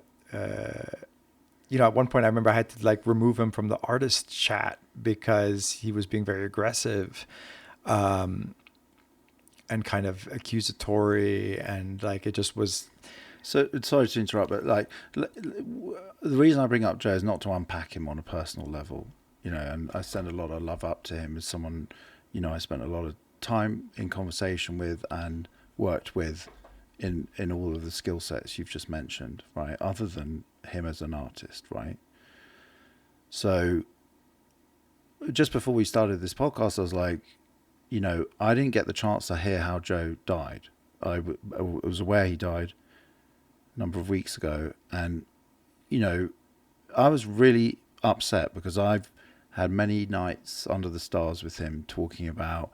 know, at one point I remember I had to like remove him from the artist chat because he was being very aggressive. And kind of accusatory, and like it just was. So sorry to interrupt, but like the reason I bring up Joe is not to unpack him on a personal level, you know, and I send a lot of love up to him as someone, you know, I spent a lot of time in conversation with and worked with in all of the skill sets you've just mentioned, right? Other than him as an artist, right? So just before we started this podcast, I was like, you know, I didn't get the chance to hear how Joe died. I was aware he died a number of weeks ago. And, you know, I was really upset because I've had many nights under the stars with him talking about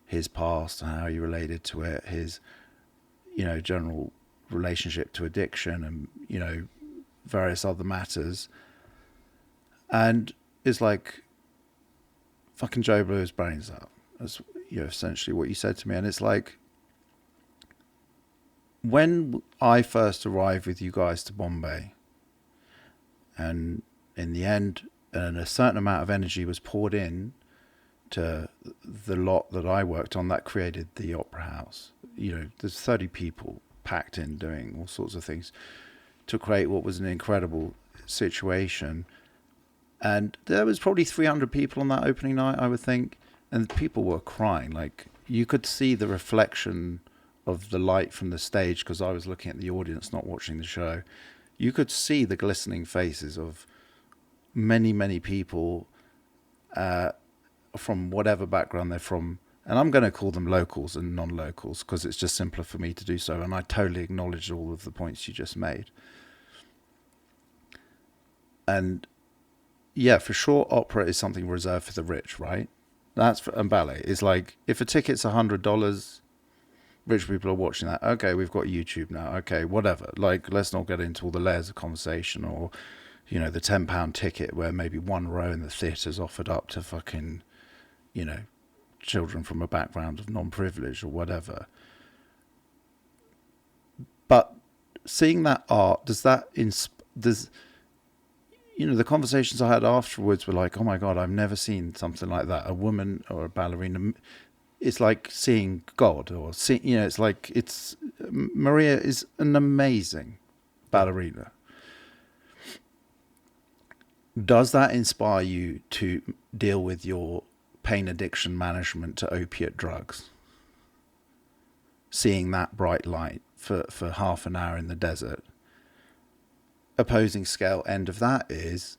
his past and how he related to it, his, you know, general relationship to addiction and, you know, various other matters. And it's like, fucking Joe blew his brains out. That's, you know, essentially what you said to me. And it's like, when I first arrived with you guys to Bombay, and in the end, and a certain amount of energy was poured in to the lot that I worked on that created the Opera House. You know, there's 30 people packed in doing all sorts of things to create what was an incredible situation. And there was probably 300 people on that opening night, I would think. And people were crying. Like, you could see the reflection of the light from the stage, because I was looking at the audience, not watching the show. You could see the glistening faces of many, many people from whatever background they're from. And I'm going to call them locals and non-locals because it's just simpler for me to do so. And I totally acknowledge all of the points you just made. And yeah, for sure, opera is something reserved for the rich, right? And ballet is like, if a ticket's $100, rich people are watching that. Okay, we've got YouTube now. Okay, whatever. Like, let's not get into all the layers of conversation, or, you know, the £10 ticket where maybe one row in the theatre's offered up to fucking, you know, children from a background of non-privilege or whatever. But seeing that art, you know, the conversations I had afterwards were like, oh my God, I've never seen something like that. A woman or a ballerina it's like seeing God, or it's like Maria is an amazing ballerina. Does that inspire you to deal with your pain addiction management to opiate drugs? Seeing that bright light for half an hour in the desert. Opposing scale end of that is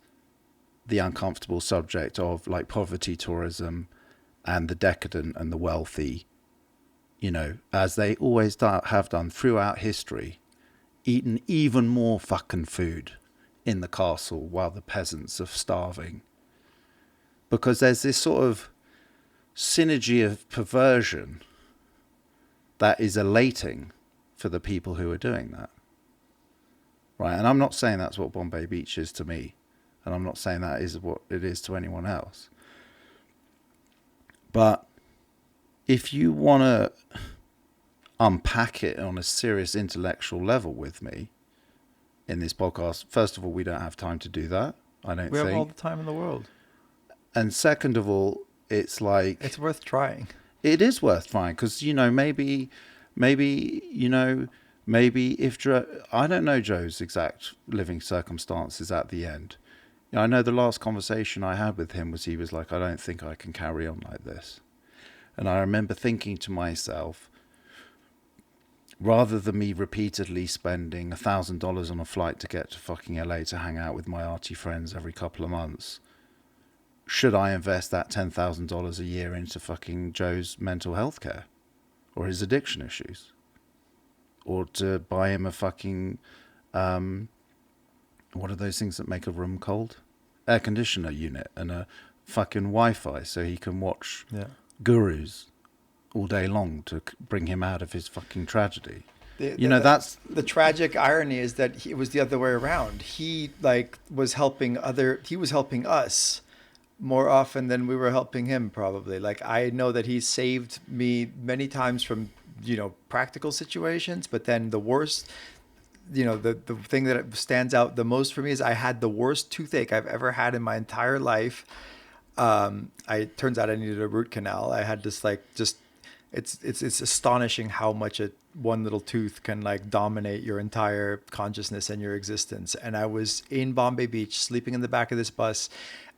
the uncomfortable subject of like poverty tourism and the decadent and the wealthy, as they always have done throughout history, eaten even more fucking food in the castle while the peasants are starving. Because there's this sort of synergy of perversion that is elating for the people who are doing that. Right? And I'm not saying that's what Bombay Beach is to me. And I'm not saying that is what it is to anyone else. But if you want to unpack it on a serious intellectual level with me in this podcast, first of all, we don't have time to do that. I don't think. We have all the time in the world. And second of all, it's like... It's worth trying. It is worth trying because, maybe if I don't know Joe's exact living circumstances at the end. I know the last conversation I had with him was he was like, I don't think I can carry on like this. And I remember thinking to myself, rather than me repeatedly spending $1,000 on a flight to get to fucking LA to hang out with my arty friends every couple of months, should I invest that $10,000 a year into fucking Joe's mental health care or his addiction issues? Or to buy him a fucking, what are those things that make a room cold? Air conditioner unit and a fucking Wi-Fi so he can watch gurus all day long to bring him out of his fucking tragedy. That's the tragic irony is that it was the other way around. He was helping us more often than we were helping him, probably. Like, I know that he saved me many times from, practical situations, but then the worst, the thing that stands out the most for me is I had the worst toothache I've ever had in my entire life. Turns out I needed a root canal. I had this it's astonishing how much one little tooth can dominate your entire consciousness and your existence. And I was in Bombay Beach sleeping in the back of this bus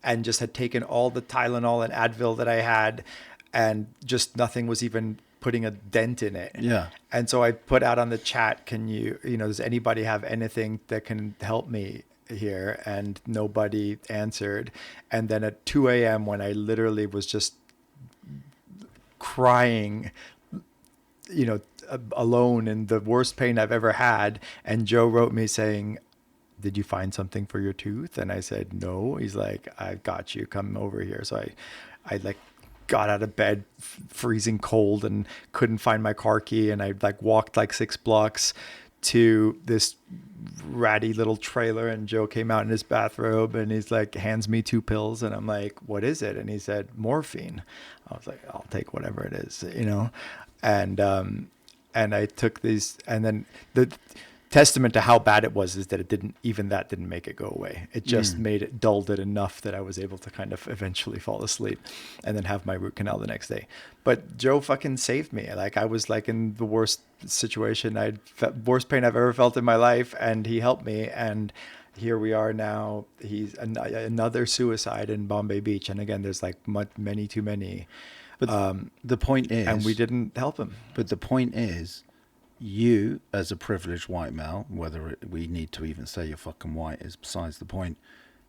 and just had taken all the Tylenol and Advil that I had, and just nothing was even putting a dent in it. Yeah. And so I put out on the chat, can you, does anybody have anything that can help me here? And nobody answered. And then at 2 a.m. when I literally was just crying, alone in the worst pain I've ever had, and Joe wrote me saying, did you find something for your tooth? And I said, no. He's like, I got you, come over here. So I got out of bed freezing cold and couldn't find my car key. And I walked 6 blocks to this ratty little trailer, and Joe came out in his bathrobe and he's like, hands me 2 pills. And I'm like, what is it? And he said, morphine. I was like, I'll take whatever it is, and I took these, and then the testament to how bad it was is that it didn't make it go away. It just dulled it enough that I was able to kind of eventually fall asleep and then have my root canal the next day. But Joe fucking saved me. I was in the worst situation, worst pain I've ever felt in my life, and he helped me. And here we are now. He's another suicide in Bombay Beach. And again, there's many too many. But the point is, and we didn't help him. But the point is, you, as a privileged white male, whether we need to even say you're fucking white is besides the point,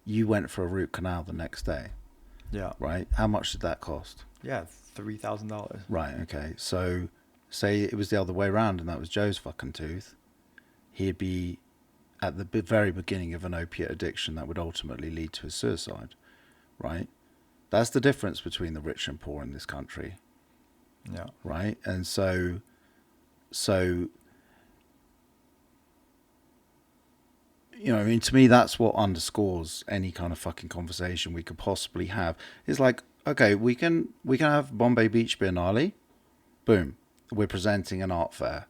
you went for a root canal the next day. Yeah. Right? How much did that cost? Yeah, $3,000. Right, okay. So, say it was the other way around and that was Joe's fucking tooth, he'd be at the very beginning of an opiate addiction that would ultimately lead to his suicide. Right? That's the difference between the rich and poor in this country. Yeah. Right? And so, to me, that's what underscores any kind of fucking conversation we could possibly have. It's like, okay, we can have Bombay Beach Biennale. Boom. We're presenting an art fair,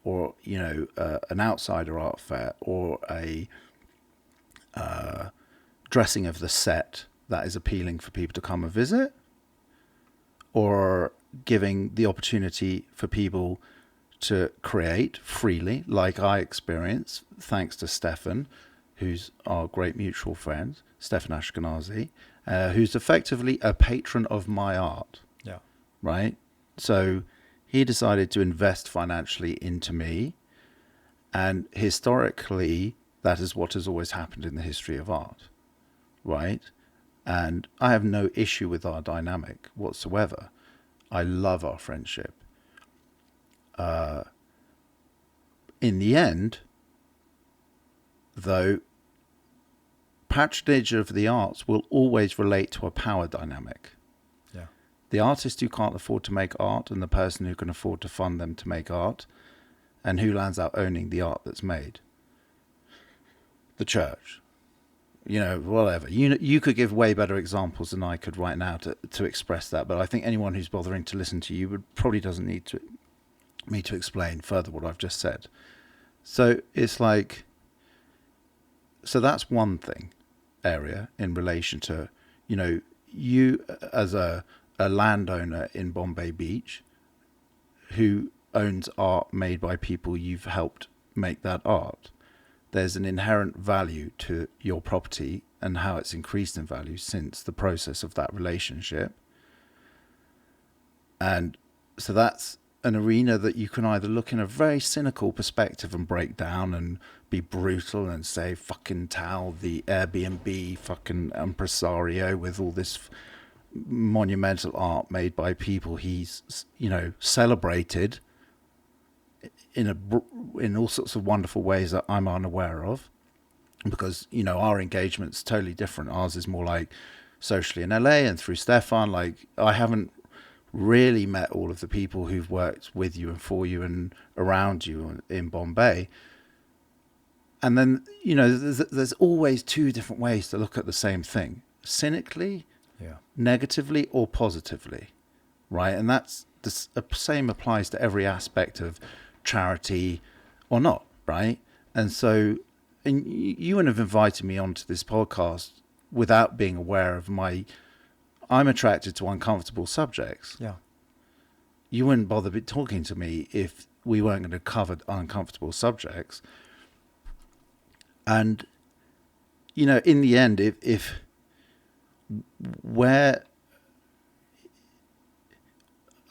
or, an outsider art fair, or a dressing of the set that is appealing for people to come and visit. Or giving the opportunity for people to create freely, like I experience, thanks to Stefan, who's our great mutual friend, Stefan Ashkenazi, who's effectively a patron of my art. Yeah. Right? So he decided to invest financially into me. And historically, that is what has always happened in the history of art. Right? And I have no issue with our dynamic whatsoever. I love our friendship. In the end, though, patronage of the arts will always relate to a power dynamic. Yeah. The artist who can't afford to make art and the person who can afford to fund them to make art, and who lands out owning the art that's made? The church. Whatever. You could give way better examples than I could right now to express that, but I think anyone who's bothering to listen to you probably doesn't need me to explain further what I've just said. So it's like, so that's one area in relation to, you as a landowner in Bombay Beach who owns art made by people you've helped make that art. There's an inherent value to your property and how it's increased in value since the process of that relationship. And so that's an arena that you can either look in a very cynical perspective and break down and be brutal and say, fucking towel the Airbnb fucking impresario with all this monumental art made by people he's, celebrated in all sorts of wonderful ways that I'm unaware of, because our engagement's totally different. Ours is more like socially in LA and through Stefan. Like, I haven't really met all of the people who've worked with you and for you and around you in Bombay. And then there's always two different ways to look at the same thing: cynically, negatively, or positively, right? And that's the same applies to every aspect of charity or not, right? And so, and you wouldn't have invited me onto this podcast without being aware of I'm attracted to uncomfortable subjects. Yeah. You wouldn't bother talking to me if we weren't going to cover uncomfortable subjects. And, in the end,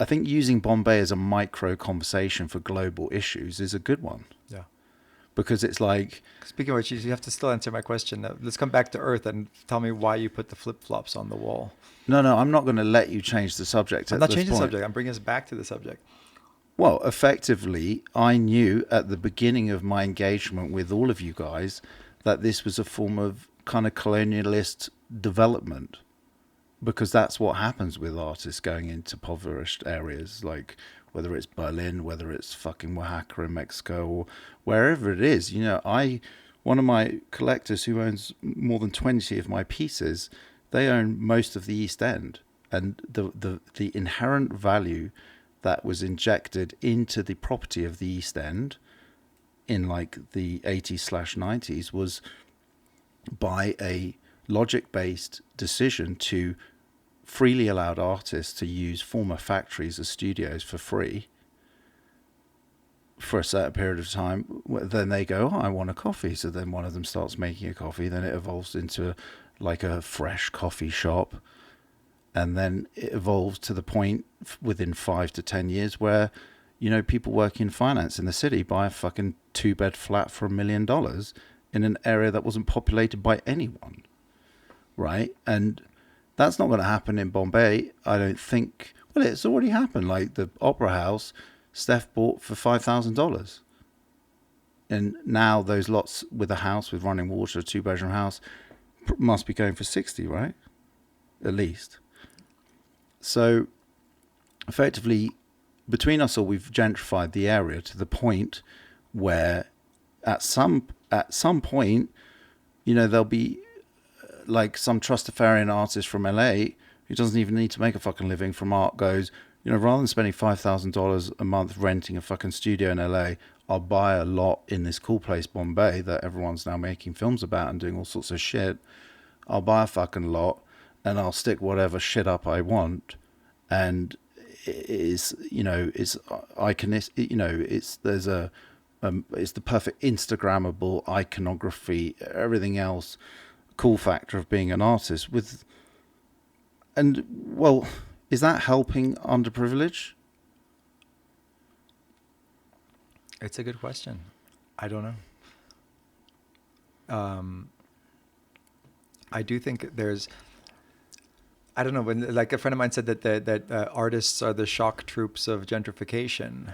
I think using Bombay as a micro conversation for global issues is a good one. Yeah. Because it's like... Speaking of which, you have to still answer my question. Let's come back to Earth and tell me why you put the flip-flops on the wall. No, I'm not going to let you change the subject. I'm not changing the subject. I'm bringing us back to the subject. Well, effectively, I knew at the beginning of my engagement with all of you guys that this was a form of kind of colonialist development, because that's what happens with artists going into impoverished areas, like whether it's Berlin, whether it's fucking Oaxaca in Mexico, or wherever it is. One of my collectors who owns more than 20 of my pieces, they own most of the East End, and the inherent value that was injected into the property of the East End in like the 80s/90s was by a logic-based decision to freely allowed artists to use former factories as studios for free for a certain period of time. Then they go, I want a coffee. So then one of them starts making a coffee. Then it evolves into like a fresh coffee shop. And then it evolves to the point within 5 to 10 years where, people working in finance in the city buy a fucking 2-bed flat for $1 million in an area that wasn't populated by anyone. Right? And that's not going to happen in Bombay, I don't think. Well, it's already happened. Like the Opera House, Steph bought for $5,000. And now those lots with a house with running water, a 2-bedroom house, must be going for 60, right? At least. So effectively, between us all, we've gentrified the area to the point where at some point, there'll be like some trustafarian artist from LA who doesn't even need to make a fucking living from art goes, rather than spending $5,000 a month renting a fucking studio in LA, I'll buy a lot in this cool place, Bombay, that everyone's now making films about and doing all sorts of shit. I'll buy a fucking lot and I'll stick whatever shit up I want. And is, you know, is iconistic, you know, it's the perfect Instagrammable iconography, everything else, cool factor of being an artist well, is that helping underprivilege? It's a good question. I don't know. I do think I don't know, when like a friend of mine said that artists are the shock troops of gentrification,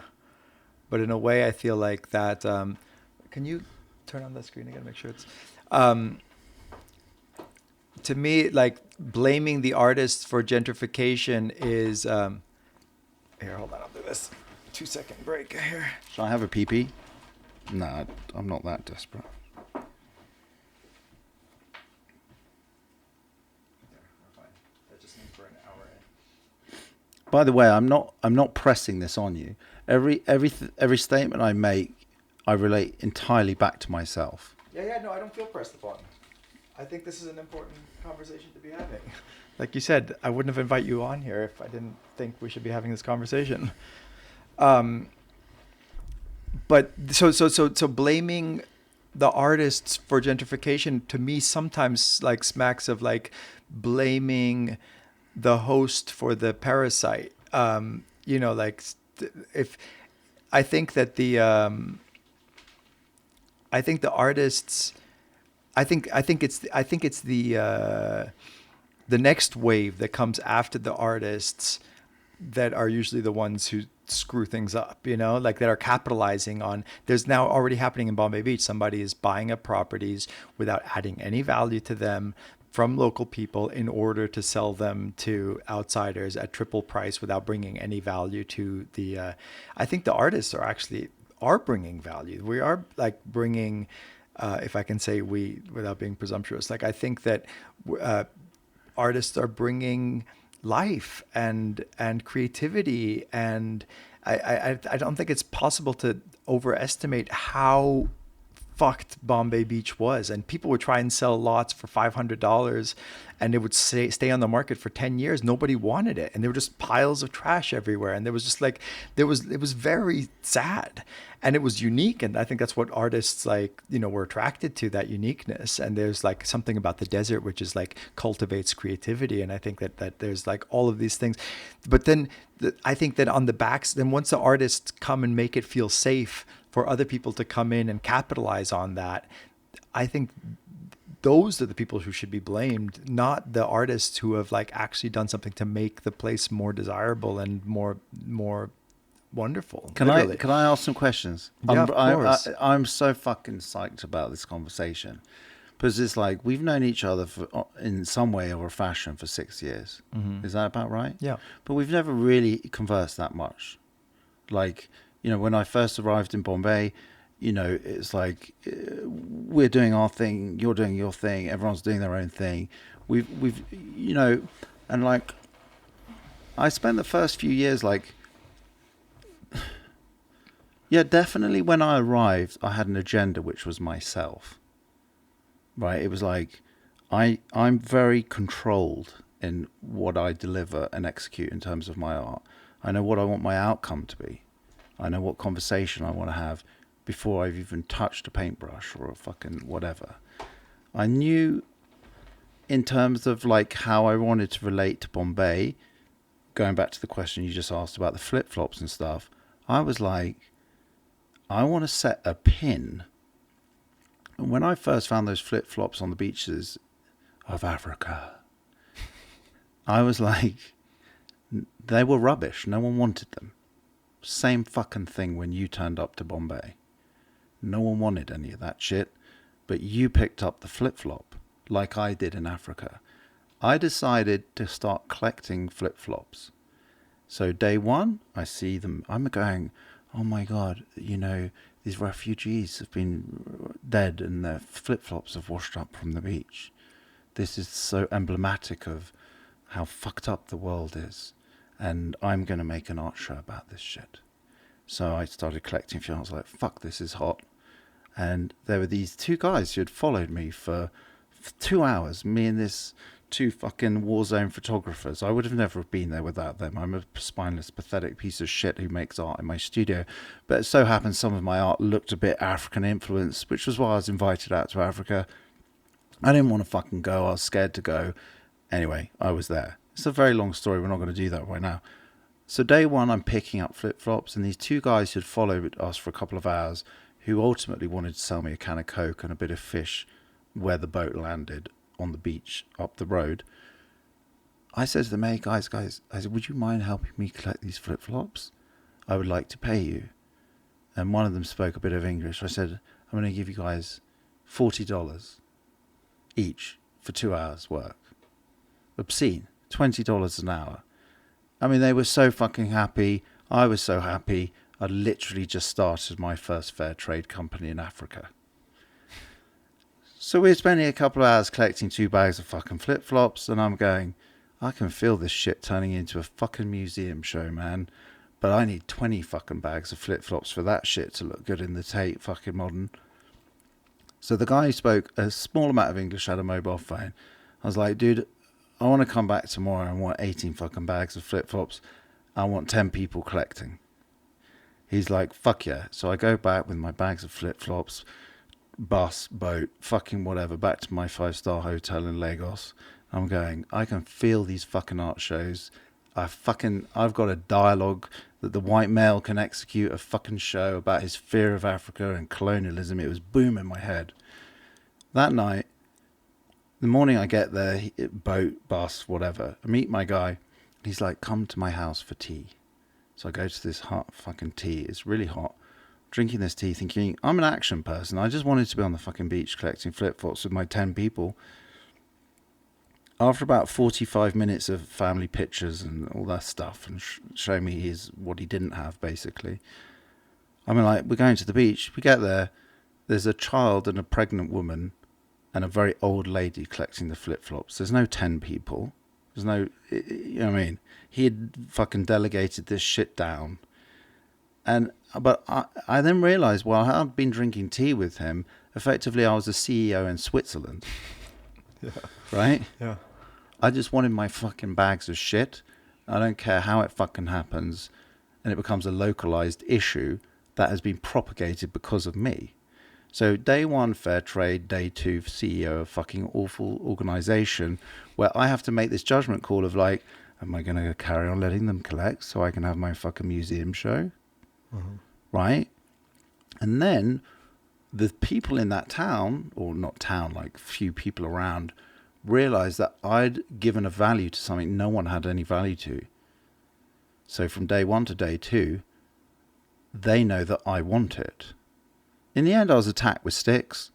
but in a way I feel like that. Can you turn on the screen again? Make sure it's. To me, like blaming the artists for gentrification is. Here, hold on. I'll do this. 2-second break here. Should I have a pee-pee? No, I'm not that desperate. By the way, I'm not pressing this on you. Every statement I make, I relate entirely back to myself. Yeah, no, I don't feel pressed upon. I think this is an important conversation to be having. Like you said, I wouldn't have invited you on here if I didn't think we should be having this conversation. But so blaming the artists for gentrification to me sometimes like smacks of like blaming the host for the parasite. You know, like if I think that the artists, I think it's the next wave that comes after the artists that are usually the ones who screw things up, you know, like that are capitalizing on. There's now already happening in Bombay Beach. Somebody is buying up properties without adding any value to them from local people in order to sell them to outsiders at triple price without bringing any value to the. I think the artists are bringing value. We are like bringing, if I can say we without being presumptuous, like I think that artists are bringing life and creativity, and I don't think it's possible to overestimate how fucked Bombay Beach was. And people would try and sell lots for $500 and it would stay on the market for 10 years. Nobody wanted it. And there were just piles of trash everywhere. And there was just like, it was very sad and it was unique. And I think that's what artists like, you know, were attracted to, that uniqueness. And there's like something about the desert, which is like cultivates creativity. And I think that there's like all of these things, but then I think that on the backs, then once the artists come and make it feel safe for other people to come in and capitalize on that, I think those are the people who should be blamed, not the artists who have like actually done something to make the place more desirable and more wonderful. Can I ask some questions? Yeah, of course. I'm so fucking psyched about this conversation because it's like we've known each other for, in some way or fashion for 6 years. Mm-hmm. Is that about right? Yeah. But we've never really conversed that much. Like, you know, when I first arrived in Bombay, you know, it's like we're doing our thing, you're doing your thing, everyone's doing their own thing. We've you know, and like I spent the first few years like, yeah, definitely when I arrived, I had an agenda, which was myself. Right? It was like I'm very controlled in what I deliver and execute in terms of my art. I know what I want my outcome to be. I know what conversation I want to have before I've even touched a paintbrush or a fucking whatever. I knew in terms of like how I wanted to relate to Bombay, going back to the question you just asked about the flip-flops and stuff, I was like, I want to set a pin. And when I first found those flip-flops on the beaches of Africa, I was like, they were rubbish. No one wanted them. Same fucking thing when you turned up to Bombay. No one wanted any of that shit, but you picked up the flip-flop like I did in Africa. I decided to start collecting flip-flops. So day one, I see them. I'm going, oh my God, you know, these refugees have been dead and their flip-flops have washed up from the beach. This is so emblematic of how fucked up the world is. And I'm going to make an art show about this shit. So I started collecting a few. I was like, fuck, this is hot. And there were these two guys who had followed me for 2 hours, me and this two fucking war zone photographers. I would have never been there without them. I'm a spineless, pathetic piece of shit who makes art in my studio. But it so happens some of my art looked a bit African influenced, which was why I was invited out to Africa. I didn't want to fucking go. I was scared to go. Anyway, I was there. It's a very long story. We're not going to do that right now. So day one, I'm picking up flip-flops, and these two guys who'd followed us for a couple of hours, who ultimately wanted to sell me a can of Coke and a bit of fish where the boat landed on the beach up the road. I said to them, hey, guys, I said, would you mind helping me collect these flip-flops? I would like to pay you. And one of them spoke a bit of English. I said, I'm going to give you guys $40 each for 2 hours work. Obscene. $20 an hour. I mean, they were so fucking happy. I was so happy. I'd literally just started my first fair trade company in Africa. So we're spending a couple of hours collecting 2 bags of fucking flip-flops, and I'm going, I can feel this shit turning into a fucking museum show, man. But I need 20 fucking bags of flip-flops for that shit to look good in the Tate fucking Modern. So the guy who spoke a small amount of English had a mobile phone. I was like, dude, I want to come back tomorrow and want 18 fucking bags of flip-flops. I want 10 people collecting. He's like, fuck yeah. So I go back with my bags of flip-flops, bus, boat, fucking whatever, back to my 5-star hotel in Lagos. I'm going, I can feel these fucking art shows. I've got a dialogue that the white male can execute a fucking show about his fear of Africa and colonialism. It was boom in my head. That night, the morning I get there, boat, bus, whatever, I meet my guy. He's like, come to my house for tea. So I go to this hot fucking tea. It's really hot. Drinking this tea, thinking, I'm an action person. I just wanted to be on the fucking beach collecting flip-flops with my 10 people. After about 45 minutes of family pictures and all that stuff and showing me what he didn't have, basically, I'm like, we're going to the beach. We get there. There's a child and a pregnant woman and a very old lady collecting the flip-flops. There's no 10 people. There's no, you know what I mean? He had fucking delegated this shit down. But I then realized, while I had been drinking tea with him, effectively I was a CEO in Switzerland. Yeah. Right? Yeah. I just wanted my fucking bags of shit. I don't care how it fucking happens. And it becomes a localized issue that has been propagated because of me. So day one, fair trade. Day two, CEO of fucking awful organization, where I have to make this judgment call of like, am I going to carry on letting them collect so I can have my fucking museum show? Mm-hmm. Right? And then the people in that town, or not town, like few people around, realized that I'd given a value to something no one had any value to. So from day one to day two, they know that I want it. In the end, I was attacked with sticks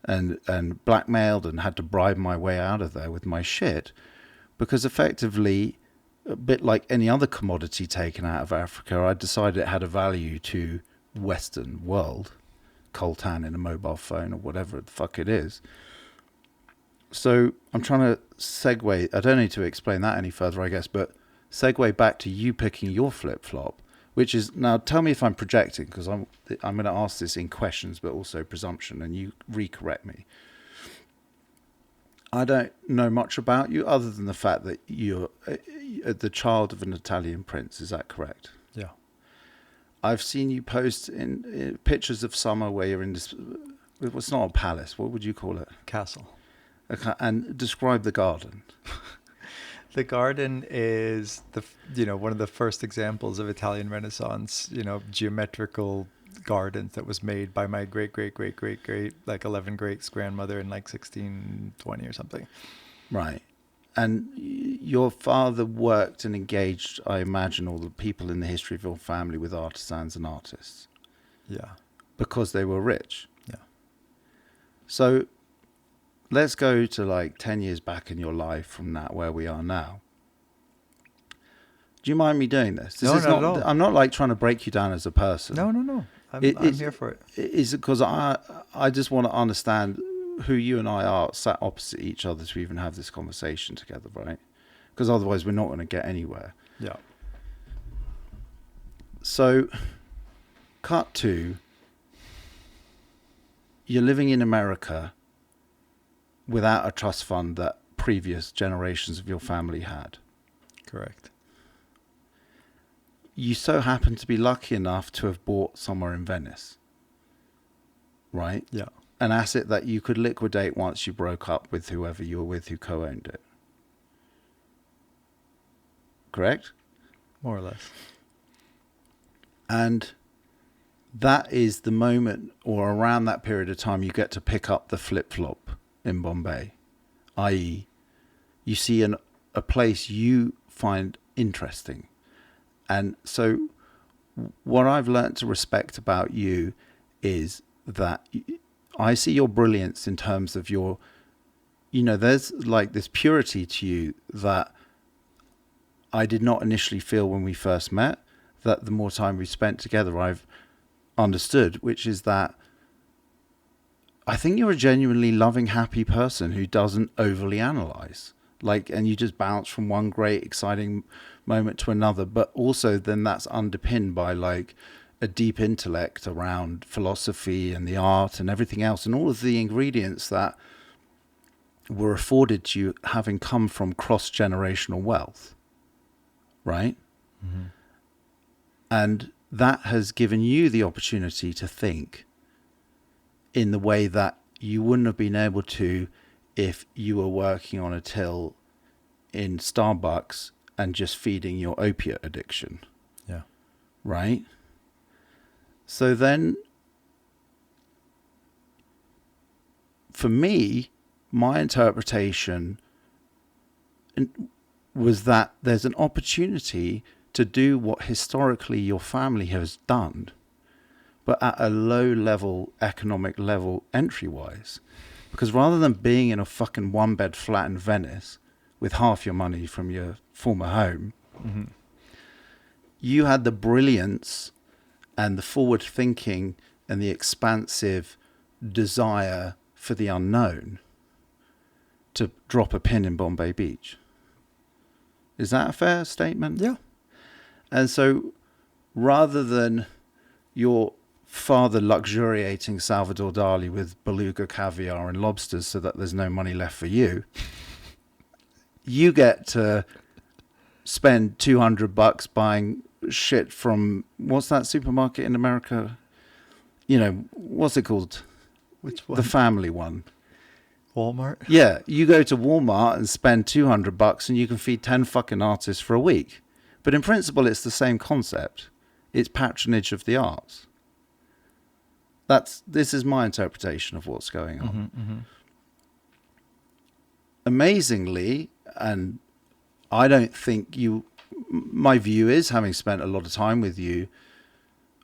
and blackmailed and had to bribe my way out of there with my shit, because effectively, a bit like any other commodity taken out of Africa, I decided it had a value to Western world, coltan in a mobile phone or whatever the fuck it is. So I'm trying to segue. I don't need to explain that any further, I guess, but segue back to you picking your flip-flop, which is, now tell me if I'm projecting, because I'm going to ask this in questions, but also presumption, and you recorrect me. I don't know much about you other than the fact that you're the child of an Italian prince. Is that correct? Yeah. I've seen you post in pictures of summer where you're in this, it's not a palace, what would you call it? Castle. Okay, and describe the garden. The garden is one of the first examples of Italian Renaissance, geometrical gardens that was made by my great like 11 greats grandmother in like 1620 or something. Right. And your father worked and engaged, I imagine, all the people in the history of your family with artisans and artists. Yeah. Because they were rich. Yeah. So let's go to like 10 years back in your life from that, where we are now. Do you mind me doing this? No, not at all. I'm not like trying to break you down as a person. No. I'm here for it. Is it because I just want to understand who you and I are sat opposite each other to even have this conversation together, right? Because otherwise we're not going to get anywhere. Yeah. So, cut to, you're living in America without a trust fund that previous generations of your family had. Correct. You so happen to be lucky enough to have bought somewhere in Venice, right? Yeah. An asset that you could liquidate once you broke up with whoever you were with who co-owned it. Correct? More or less. And that is the moment, or around that period of time, you get to pick up the flip-flop in Bombay, i.e. you see a place you find interesting. And so what I've learned to respect about you is that I see your brilliance in terms of your, there's like this purity to you that I did not initially feel when we first met, that the more time we spent together, I've understood, which is that I think you're a genuinely loving, happy person who doesn't overly analyze. And you just bounce from one great, exciting moment to another. But also then that's underpinned by like a deep intellect around philosophy and the art and everything else. And all of the ingredients that were afforded to you having come from cross-generational wealth. Right? Mm-hmm. And that has given you the opportunity to think in the way that you wouldn't have been able to if you were working on a till in Starbucks and just feeding your opiate addiction. Yeah. Right? So then, for me, my interpretation was that there's an opportunity to do what historically your family has done, but at a low level, economic level, entry-wise. Because rather than being in a fucking one-bed flat in Venice with half your money from your former home, mm-hmm. you had the brilliance and the forward thinking and the expansive desire for the unknown to drop a pin in Bombay Beach. Is that a fair statement? Yeah. And so rather than your father luxuriating Salvador Dali with beluga caviar and lobsters so that there's no money left for you, you get to spend $200 buying shit from, what's that supermarket in America? What's it called? Which one? The family one. Walmart? Yeah, you go to Walmart and spend $200 and you can feed 10 fucking artists for a week. But in principle, it's the same concept. It's patronage of the arts. This is my interpretation of what's going on. Mm-hmm, mm-hmm. Amazingly, and I don't think my view is, having spent a lot of time with you,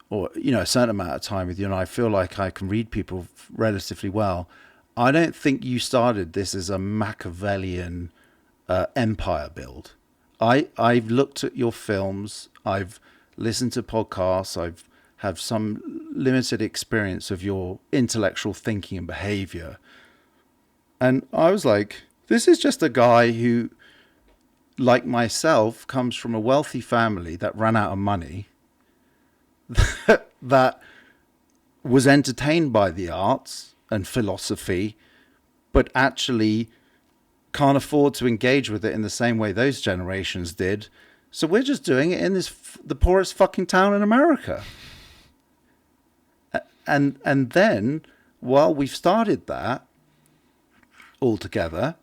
or, a certain amount of time with you, and I feel like I can read people relatively well, I don't think you started this as a Machiavellian empire build. I've looked at your films, I've listened to podcasts, I've have some limited experience of your intellectual thinking and behavior. And I was like, this is just a guy who, like myself, comes from a wealthy family that ran out of money, that was entertained by the arts and philosophy, but actually can't afford to engage with it in the same way those generations did. So we're just doing it in the poorest fucking town in America. And then, while we've started that all together,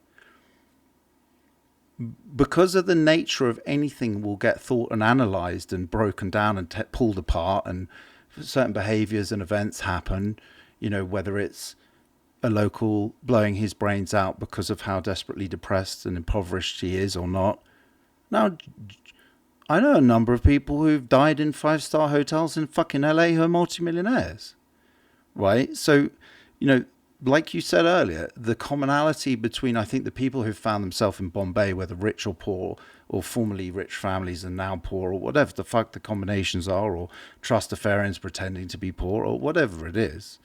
because of the nature of anything will get thought and analyzed and broken down and pulled apart, and certain behaviors and events happen, whether it's a local blowing his brains out because of how desperately depressed and impoverished he is or not. Now, I know a number of people who've died in 5-star hotels in fucking LA who are multimillionaires, right? So, like you said earlier, the commonality between, I think, the people who've found themselves in Bombay, whether rich or poor, or formerly rich families and now poor, or whatever the fuck the combinations are, or trustafarians pretending to be poor, or whatever it is,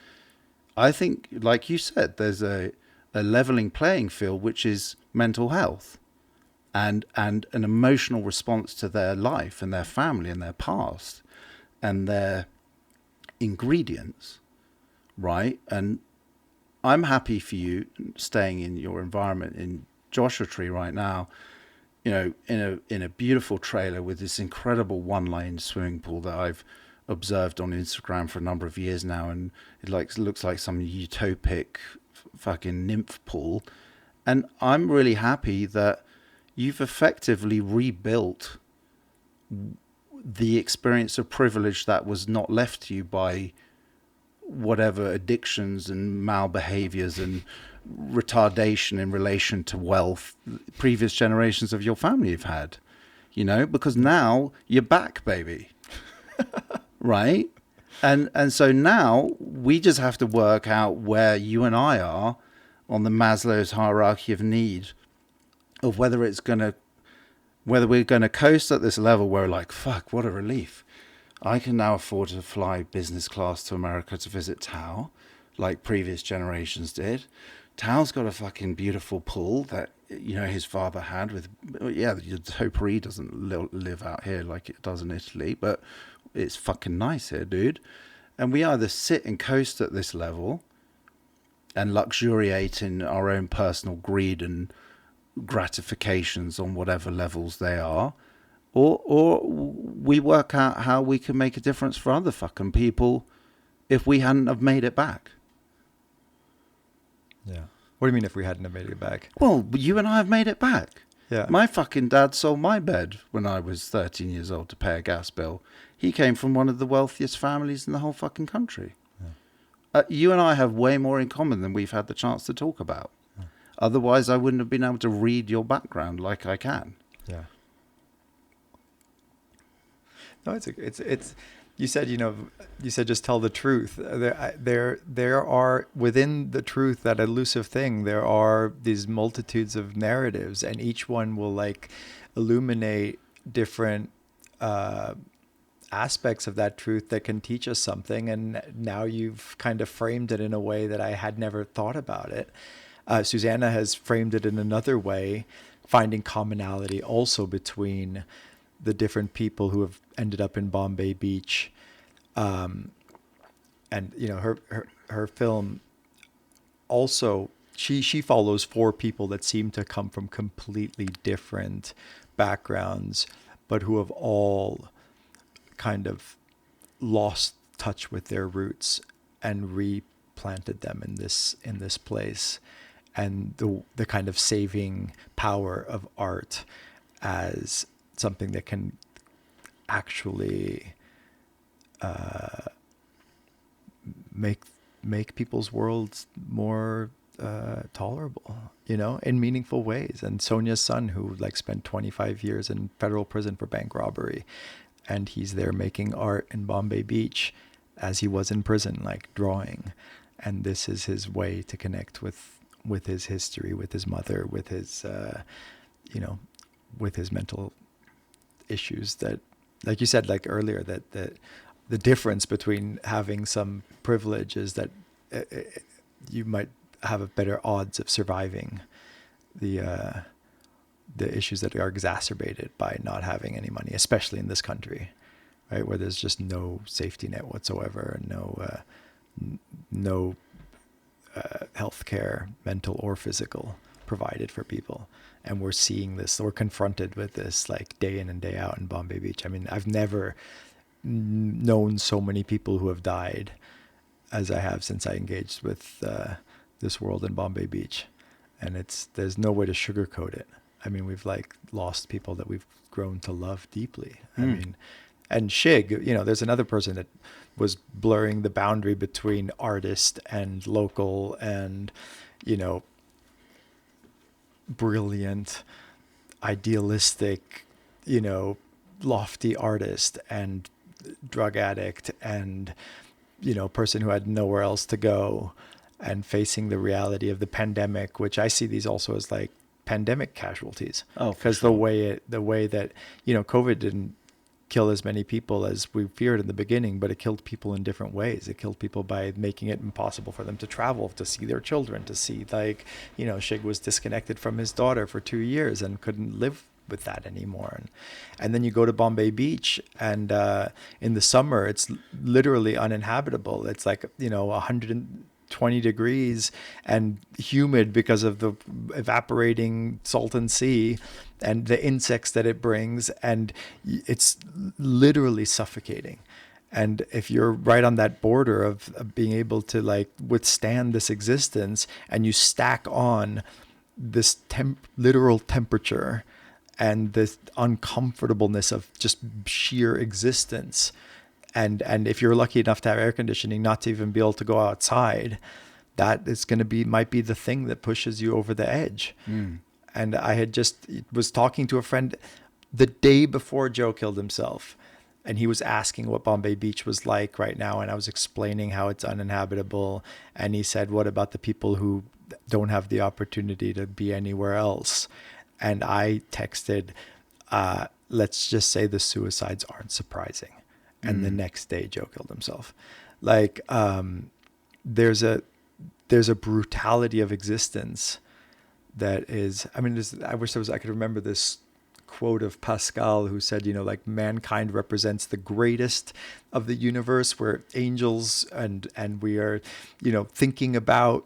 I think, like you said, there's a leveling playing field, which is mental health and an emotional response to their life and their family and their past and their ingredients, right? And I'm happy for you staying in your environment in Joshua Tree right now, in a beautiful trailer with this incredible one-lane swimming pool that I've observed on Instagram for a number of years now, and it looks like some utopic fucking nymph pool. And I'm really happy that you've effectively rebuilt the experience of privilege that was not left to you by whatever addictions and malbehaviors and retardation in relation to wealth previous generations of your family have had, because now you're back, baby. Right? And so now we just have to work out where you and I are on the Maslow's hierarchy of need, of whether we're going to coast at this level where like, fuck, what a relief. I can now afford to fly business class to America to visit Tao, like previous generations did. Tao's got a fucking beautiful pool that, his father had with, the potpourri doesn't live out here like it does in Italy, but it's fucking nice here, dude. And we either sit and coast at this level and luxuriate in our own personal greed and gratifications on whatever levels they are, or we work out how we can make a difference for other fucking people if we hadn't have made it back. Yeah. What do you mean if we hadn't have made it back? Well, you and I have made it back. Yeah. My fucking dad sold my bed when I was 13 years old to pay a gas bill. He came from one of the wealthiest families in the whole fucking country. Yeah. You and I have way more in common than we've had the chance to talk about. Yeah. Otherwise, I wouldn't have been able to read your background like I can. Yeah. No, it's. You said just tell the truth. There are within the truth, that elusive thing, there are these multitudes of narratives, and each one will like illuminate different aspects of that truth that can teach us something. And now you've kind of framed it in a way that I had never thought about it. Susanna has framed it in another way, finding commonality also between the different people who have ended up in Bombay Beach. And her film also, she follows four people that seem to come from completely different backgrounds, but who have all kind of lost touch with their roots and replanted them in this place, and the kind of saving power of art as something that can actually make people's worlds more tolerable, in meaningful ways. And Sonia's son, who spent 25 years in federal prison for bank robbery, and he's there making art in Bombay Beach as he was in prison, drawing. And this is his way to connect with his history, with his mother, with his, with his mental issues that, like you said, earlier, that the difference between having some privilege is that you might have a better odds of surviving the issues that are exacerbated by not having any money, especially in this country, right, where there's just no safety net whatsoever, no healthcare, mental or physical, provided for people. And we're seeing this, we're confronted with this day in and day out in Bombay Beach. I mean, I've never known so many people who have died as I have since I engaged with this world in Bombay Beach. And there's no way to sugarcoat it. I mean, we've lost people that we've grown to love deeply. I mean, and Shig, there's another person that was blurring the boundary between artist and local and, brilliant, idealistic, lofty artist and drug addict and, person who had nowhere else to go, and facing the reality of the pandemic, which I see these also as pandemic casualties. Oh, because sure. the way that, COVID didn't kill as many people as we feared in the beginning, but it killed people in different ways. It killed people by making it impossible for them to travel, to see their children, to see Shig was disconnected from his daughter for 2 years and couldn't live with that anymore. And then you go to Bombay Beach, and in the summer, it's literally uninhabitable. It's 120 20 degrees and humid because of the evaporating Salton Sea and the insects that it brings. And it's literally suffocating. And if you're right on that border of being able to like withstand this existence, and you stack on this literal temperature and the uncomfortableness of just sheer existence, and if you're lucky enough to have air conditioning, not to even be able to go outside, that is going to be, might be the thing that pushes you over the edge. And I had just was talking to a friend the day before Joe killed himself, and he was asking what Bombay Beach was like right now, and I was explaining how it's uninhabitable, and he said, what about the people who don't have the opportunity to be anywhere else? And I texted, let's just say the suicides aren't surprising. And the next day Joe killed himself. Like, there's a brutality of existence that is, I mean, I wish I could remember this quote of Pascal, who said, you know, like, mankind represents the greatest of the universe. We're angels, and we are, you know, thinking about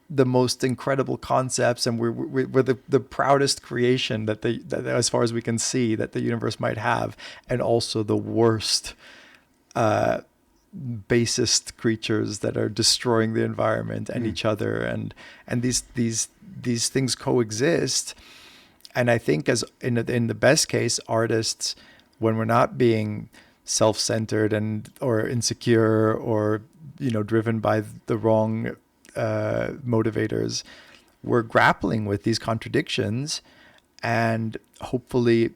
the most incredible concepts, and we're the proudest creation that as far as we can see, that the universe might have, and also the worst, basest creatures that are destroying the environment and each other, and these things coexist. And I think, as in the best case, artists, when we're not being self-centered or insecure, or, you know, driven by the wrong motivators, we're grappling with these contradictions and hopefully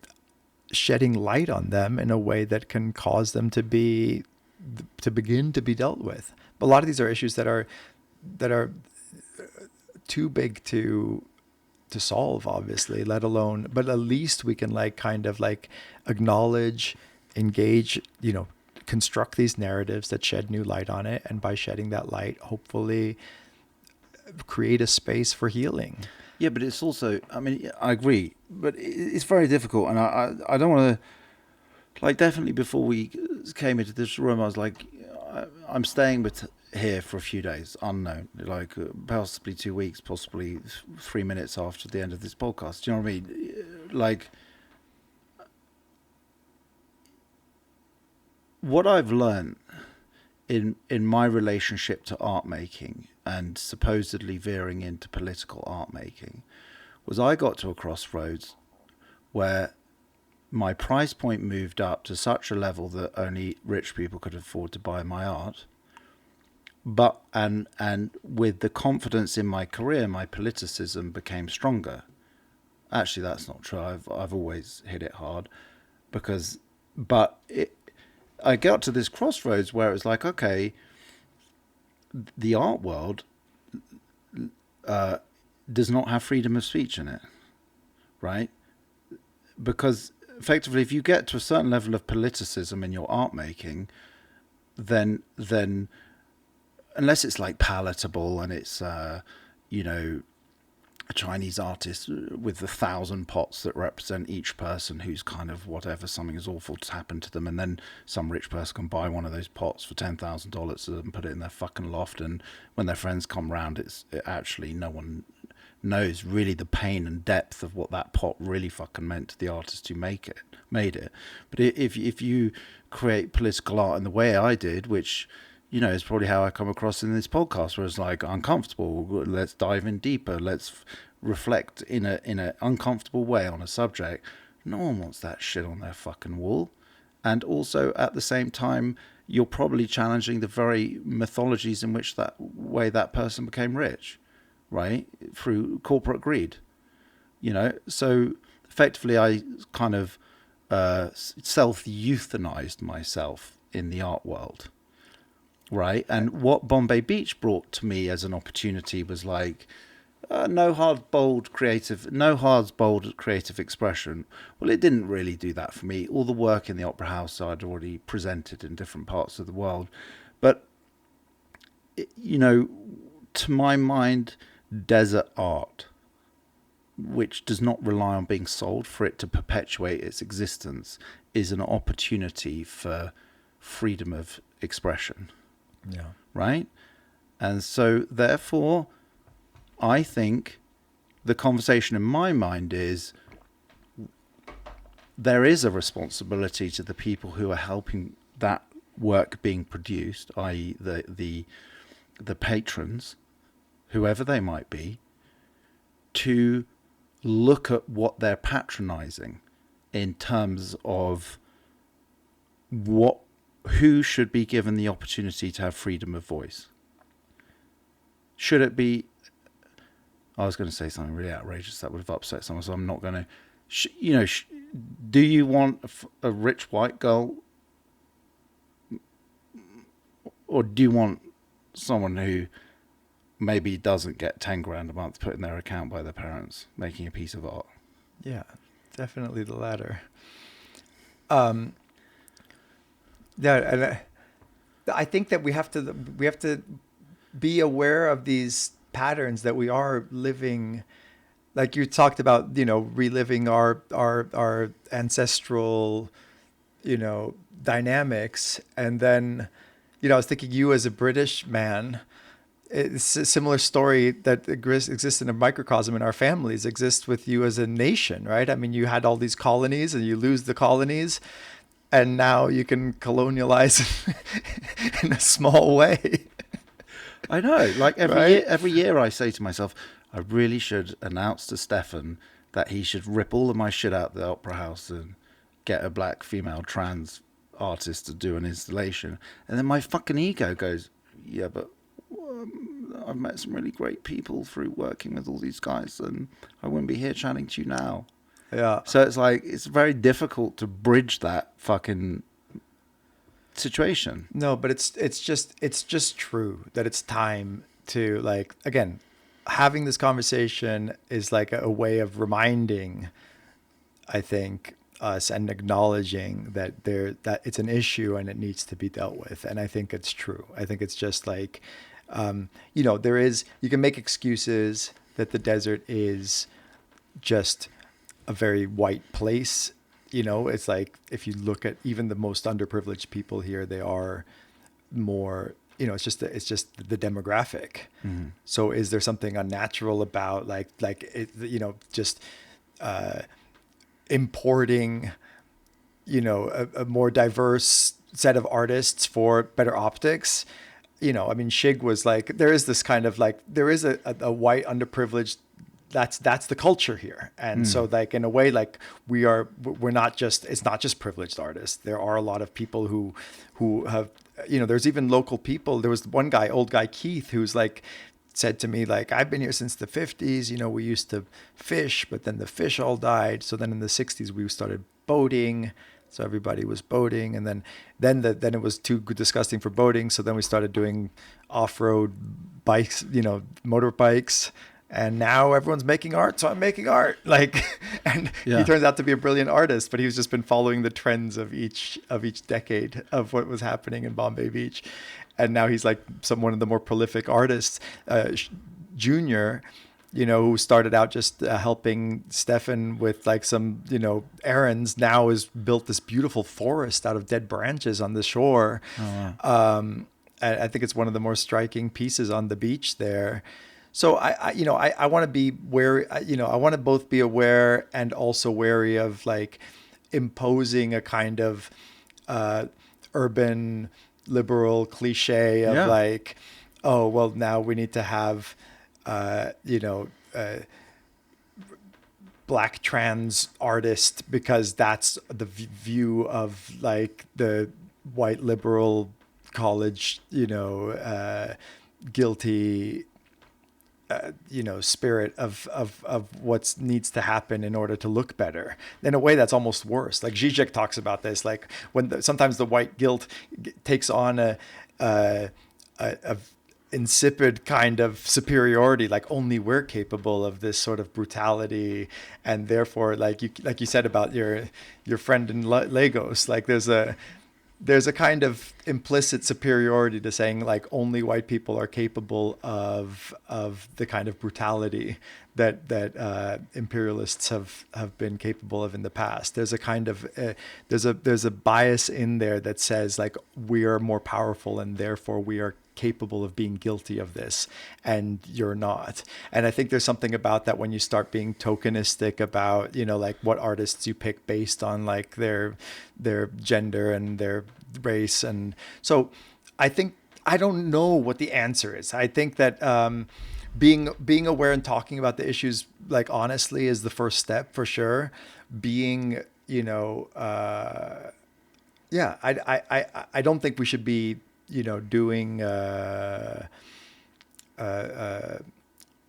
shedding light on them in a way that can cause them to begin to be dealt with. But a lot of these are issues that are too big to solve, obviously, let alone, but at least we can like kind of like acknowledge, engage, you know, construct these narratives that shed new light on it, and by shedding that light, hopefully create a space for healing. Yeah, but it's also, I mean, I agree, but it's very difficult, and I don't want to, like, definitely before we came into this room, I was like, I'm staying here for a few days, unknown, like possibly 2 weeks, possibly 3 minutes after the end of this podcast. Do you know what I mean? Like, what I've learned in my relationship to art making, and supposedly veering into political art making, was I got to a crossroads where my price point moved up to such a level that only rich people could afford to buy my art. But and with the confidence in my career, my politicism became stronger. Actually, that's not true. I've always hit it hard, I got to this crossroads where it was like, okay, the art world does not have freedom of speech in it, right? Because effectively, if you get to a certain level of politicism in your art making, then unless it's like palatable and it's you know, a Chinese artist with 1,000 pots that represent each person who's kind of whatever, something is awful to happen to them, and then some rich person can buy one of those pots for $10,000 and put it in their fucking loft, and when their friends come round, it actually, no one knows really the pain and depth of what that pot really fucking meant to the artist who made it. But if you create political art in the way I did, which, you know, is probably how I come across in this podcast, where it's like uncomfortable, let's dive in deeper, let's reflect in a uncomfortable way on a subject. No one wants that shit on their fucking wall. And also at the same time, you're probably challenging the very mythologies in which that person became rich, right? Through corporate greed, you know? So effectively I kind of self-euthanized myself in the art world. Right, and what Bombay Beach brought to me as an opportunity was like, no hard, bold creative expression. Well, it didn't really do that for me. All the work in the Opera House I'd already presented in different parts of the world. But, you know, to my mind, desert art, which does not rely on being sold for it to perpetuate its existence, is an opportunity for freedom of expression. Yeah. Right? And so, therefore, I think the conversation in my mind is there is a responsibility to the people who are helping that work being produced, i.e. the patrons, whoever they might be, to look at what they're patronizing in terms of who should be given the opportunity to have freedom of voice. Should it be... I was going to say something really outrageous that would have upset someone, so I'm not going to... do you want a rich white girl, or do you want someone who maybe doesn't get 10 grand a month put in their account by their parents making a piece of art? Yeah, definitely the latter. Yeah, and I think that we have to be aware of these patterns that we are living. Like you talked about, reliving our ancestral, dynamics. And then, I was thinking, you as a British man, it's a similar story that exists in a microcosm in our families exists with you as a nation, right? I mean, you had all these colonies and you lose the colonies, and now you can colonialize in a small way. I know. Like Right? every year I say to myself, I really should announce to Stefan that he should rip all of my shit out the opera house and get a black female trans artist to do an installation. And then my fucking ego goes, yeah, but I've met some really great people through working with all these guys, and I wouldn't be here chatting to you now. Yeah. So it's like, it's very difficult to bridge that fucking situation. No, but it's just true that it's time to, like, again, having this conversation is like a way of reminding, I think, us and acknowledging that that it's an issue and it needs to be dealt with. And I think it's true. I think it's just like, you can make excuses that the desert is just a very white place. It's like, if you look at even the most underprivileged people here, they are more, it's just the demographic. Mm-hmm. So is there something unnatural about just importing, a more diverse set of artists for better optics? I mean, Shig was like, there is this kind of like, there is a white underprivileged, that's the culture here. And so, like, in a way, like, we're not just, it's not just privileged artists. There are a lot of people who have, there's even local people. There was one guy, old guy Keith, who's like, said to me, like, I've been here since the 50s. We used to fish, but then the fish all died. So then in the 60s, we started boating. So everybody was boating, and then it was too disgusting for boating. So then we started doing off-road bikes, motorbikes. And now everyone's making art, so I'm making art. Like, and He turns out to be a brilliant artist, but he's just been following the trends of each decade of what was happening in Bombay Beach. And now he's like one of the more prolific artists. Junior, who started out just helping Stefan with like some, errands, now has built this beautiful forest out of dead branches on the shore. Oh, wow. I think it's one of the more striking pieces on the beach there. So I want to be wary, I want to both be aware and also wary of like imposing a kind of urban liberal cliche of like, oh, well, now we need to have, black trans artist because that's the view of like the white liberal college, guilty, spirit of what needs to happen in order to look better. In a way, that's almost worse. Like Zizek talks about this, like when sometimes the white guilt takes on a insipid kind of superiority, like only we're capable of this sort of brutality, and therefore, like you said about your friend in Lagos, like there's a kind of implicit superiority to saying like only white people are capable of the kind of brutality that imperialists have been capable of in the past. There's a kind of there's a bias in there that says like we are more powerful and therefore we are capable of being guilty of this and you're not. And I think there's something about that when you start being tokenistic about, you know, like what artists you pick based on like their gender and their race. And so I think, I don't know what the answer is. I think that being aware and talking about the issues like honestly is the first step for sure. Being, you know, yeah, I don't think we should be, you know, doing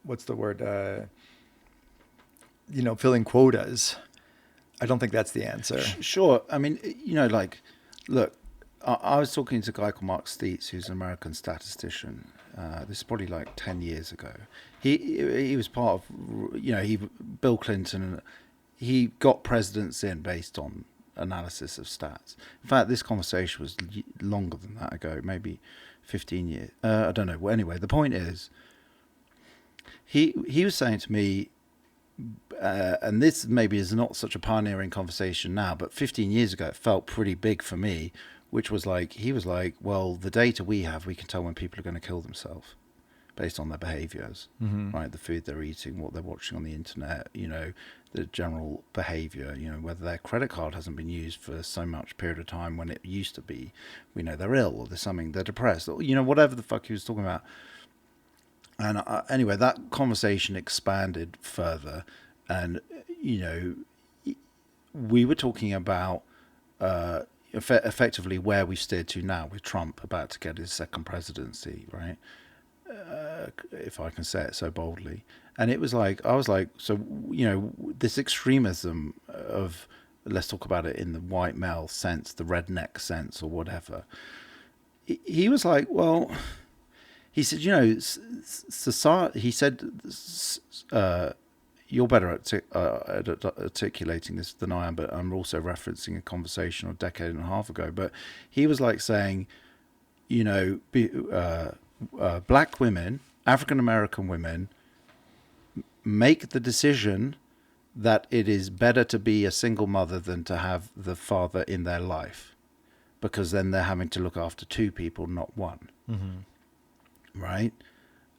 what's the word? You know, filling quotas. I don't think that's the answer. Sure. I mean, you know, like, look, I was talking to a guy called Mark Steitz, who's an American statistician. This is probably like 10 years ago. He was part of, you know, Bill Clinton, he got presidents in based on analysis of stats. In fact, this conversation was longer than that ago, maybe 15 years. I don't know. Well, anyway, the point is, he was saying to me, and this maybe is not such a pioneering conversation now, but 15 years ago it felt pretty big for me, which was like, he was like, well, the data we have, we can tell when people are going to kill themselves based on their behaviors, right? The food they're eating, what they're watching on the internet, you know, the general behavior, you know, whether their credit card hasn't been used for so much period of time when it used to be, we know they're ill or there's something, they're depressed, or, you know, whatever the fuck he was talking about. And anyway, that conversation expanded further, and, you know, we were talking about effectively where we've steered to now with Trump about to get his second presidency, right? If I can say it so boldly. And it was like, I was like, so, you know, this extremism of, let's talk about it in the white male sense, the redneck sense or whatever. He was like, well, he said, you know, society, he said, you're better at articulating this than I am, but I'm also referencing a conversation a decade and a half ago. But he was like saying, you know, black women, African-American women, make the decision that it is better to be a single mother than to have the father in their life, because then they're having to look after two people, not one. Right?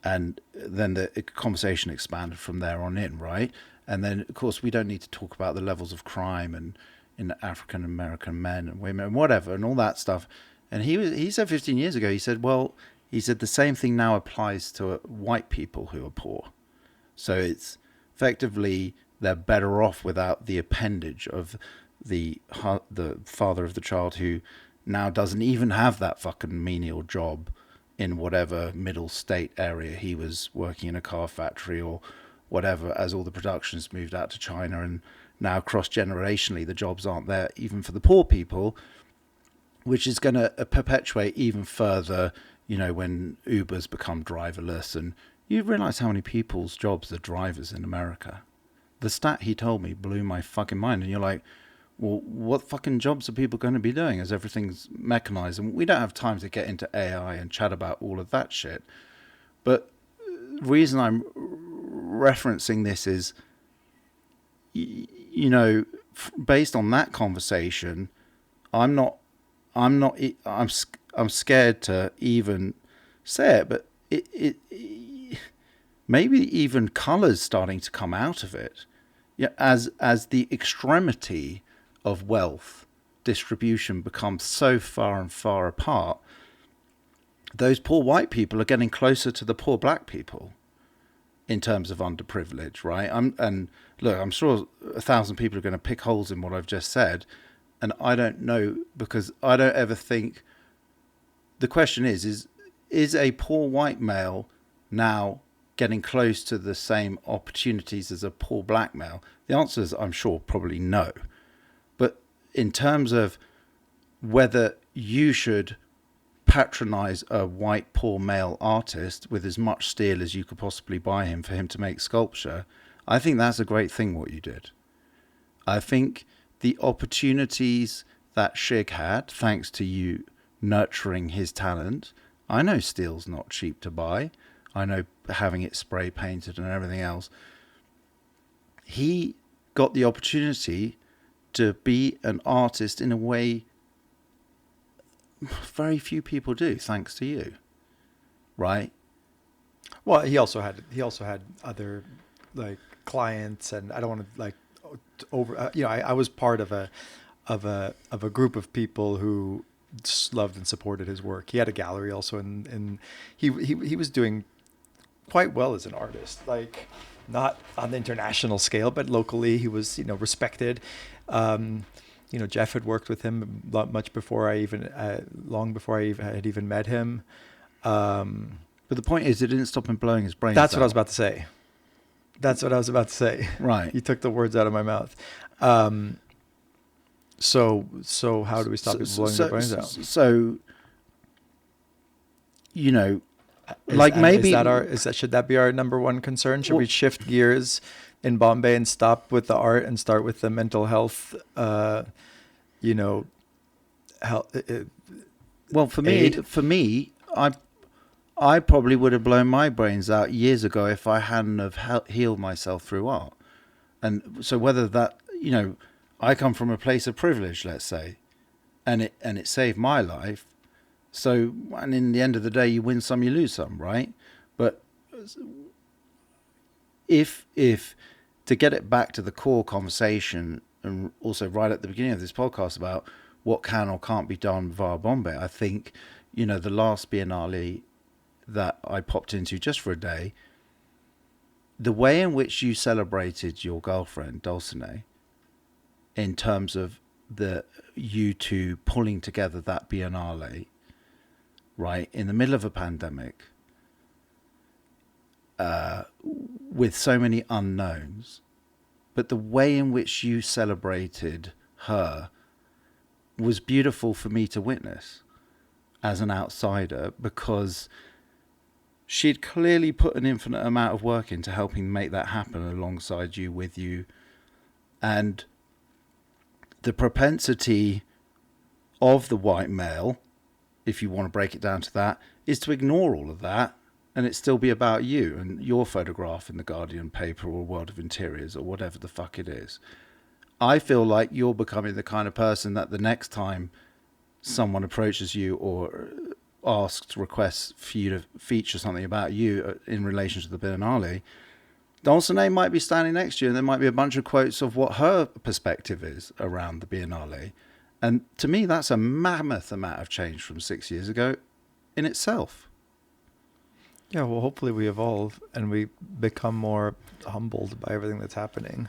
And then the conversation expanded from there on in, right? And then, of course, we don't need to talk about the levels of crime and in African-American men and women and whatever and all that stuff. And he said 15 years ago, he said, well, he said the same thing now applies to white people who are poor. So it's effectively they're better off without the appendage of the father of the child who now doesn't even have that fucking menial job in whatever middle state area he was working in a car factory or whatever, as all the productions moved out to China, and now cross-generationally the jobs aren't there even for the poor people, which is going to perpetuate even further, you know, when Ubers become driverless. And you realize how many people's jobs are drivers in America. The stat he told me blew my fucking mind. And you're like, well, what fucking jobs are people going to be doing as everything's mechanized? And we don't have time to get into AI and chat about all of that shit. But the reason I'm referencing this is, you know, based on that conversation, I'm scared to even say it, but it maybe even colors starting to come out of it. Yeah, as the extremity of wealth distribution becomes so far and far apart, those poor white people are getting closer to the poor black people in terms of underprivilege, right? And look, I'm sure 1,000 people are going to pick holes in what I've just said, and I don't know, because I don't ever think. The question is a poor white male now getting close to the same opportunities as a poor black male? The answer is, I'm sure, probably no. But in terms of whether you should patronize a white poor male artist with as much steel as you could possibly buy him for him to make sculpture, I think that's a great thing what you did. I think the opportunities that Shig had, thanks to you nurturing his talent, I know steel's not cheap to buy. I know having it spray painted and everything else. He got the opportunity to be an artist in a way very few people do, thanks to you. right? Well, he also had other like clients, and I don't want to like over. I was part of a group of people who loved and supported his work. He had a gallery also, and he was doing quite well as an artist. Like not on the international scale, but locally he was respected. Jeff had worked with him much before long before I had even met him. But the point is, it didn't stop him blowing his brains That's out. what I was about to say. That's what I was about to say. Right. You took the words out of my mouth. So how do we stop people blowing their brains out? So, Should that be our number one concern? Should we shift gears in Bombay and stop with the art and start with the mental health? Well, for me, I probably would have blown my brains out years ago if I hadn't have healed myself through art. And so whether that, I come from a place of privilege, let's say, and it saved my life. So, and in the end of the day, you win some, you lose some, right? But if to get it back to the core conversation, and also right at the beginning of this podcast about what can or can't be done via Bombay, I think, the last Biennale that I popped into just for a day, the way in which you celebrated your girlfriend, Dulcinea, in terms of you two pulling together that Biennale, right, in the middle of a pandemic, with so many unknowns, but the way in which you celebrated her was beautiful for me to witness as an outsider, because she'd clearly put an infinite amount of work into helping make that happen alongside you, with you. And the propensity of the white male, if you want to break it down to that, is to ignore all of that and it still be about you and your photograph in the Guardian paper or World of Interiors or whatever the fuck it is. I feel like you're becoming the kind of person that the next time someone approaches you or requests for you to feature something about you in relation to the Biennale, Dulcinea might be standing next to you and there might be a bunch of quotes of what her perspective is around the Biennale. And to me, that's a mammoth amount of change from 6 years ago in itself. Yeah, well, hopefully we evolve and we become more humbled by everything that's happening.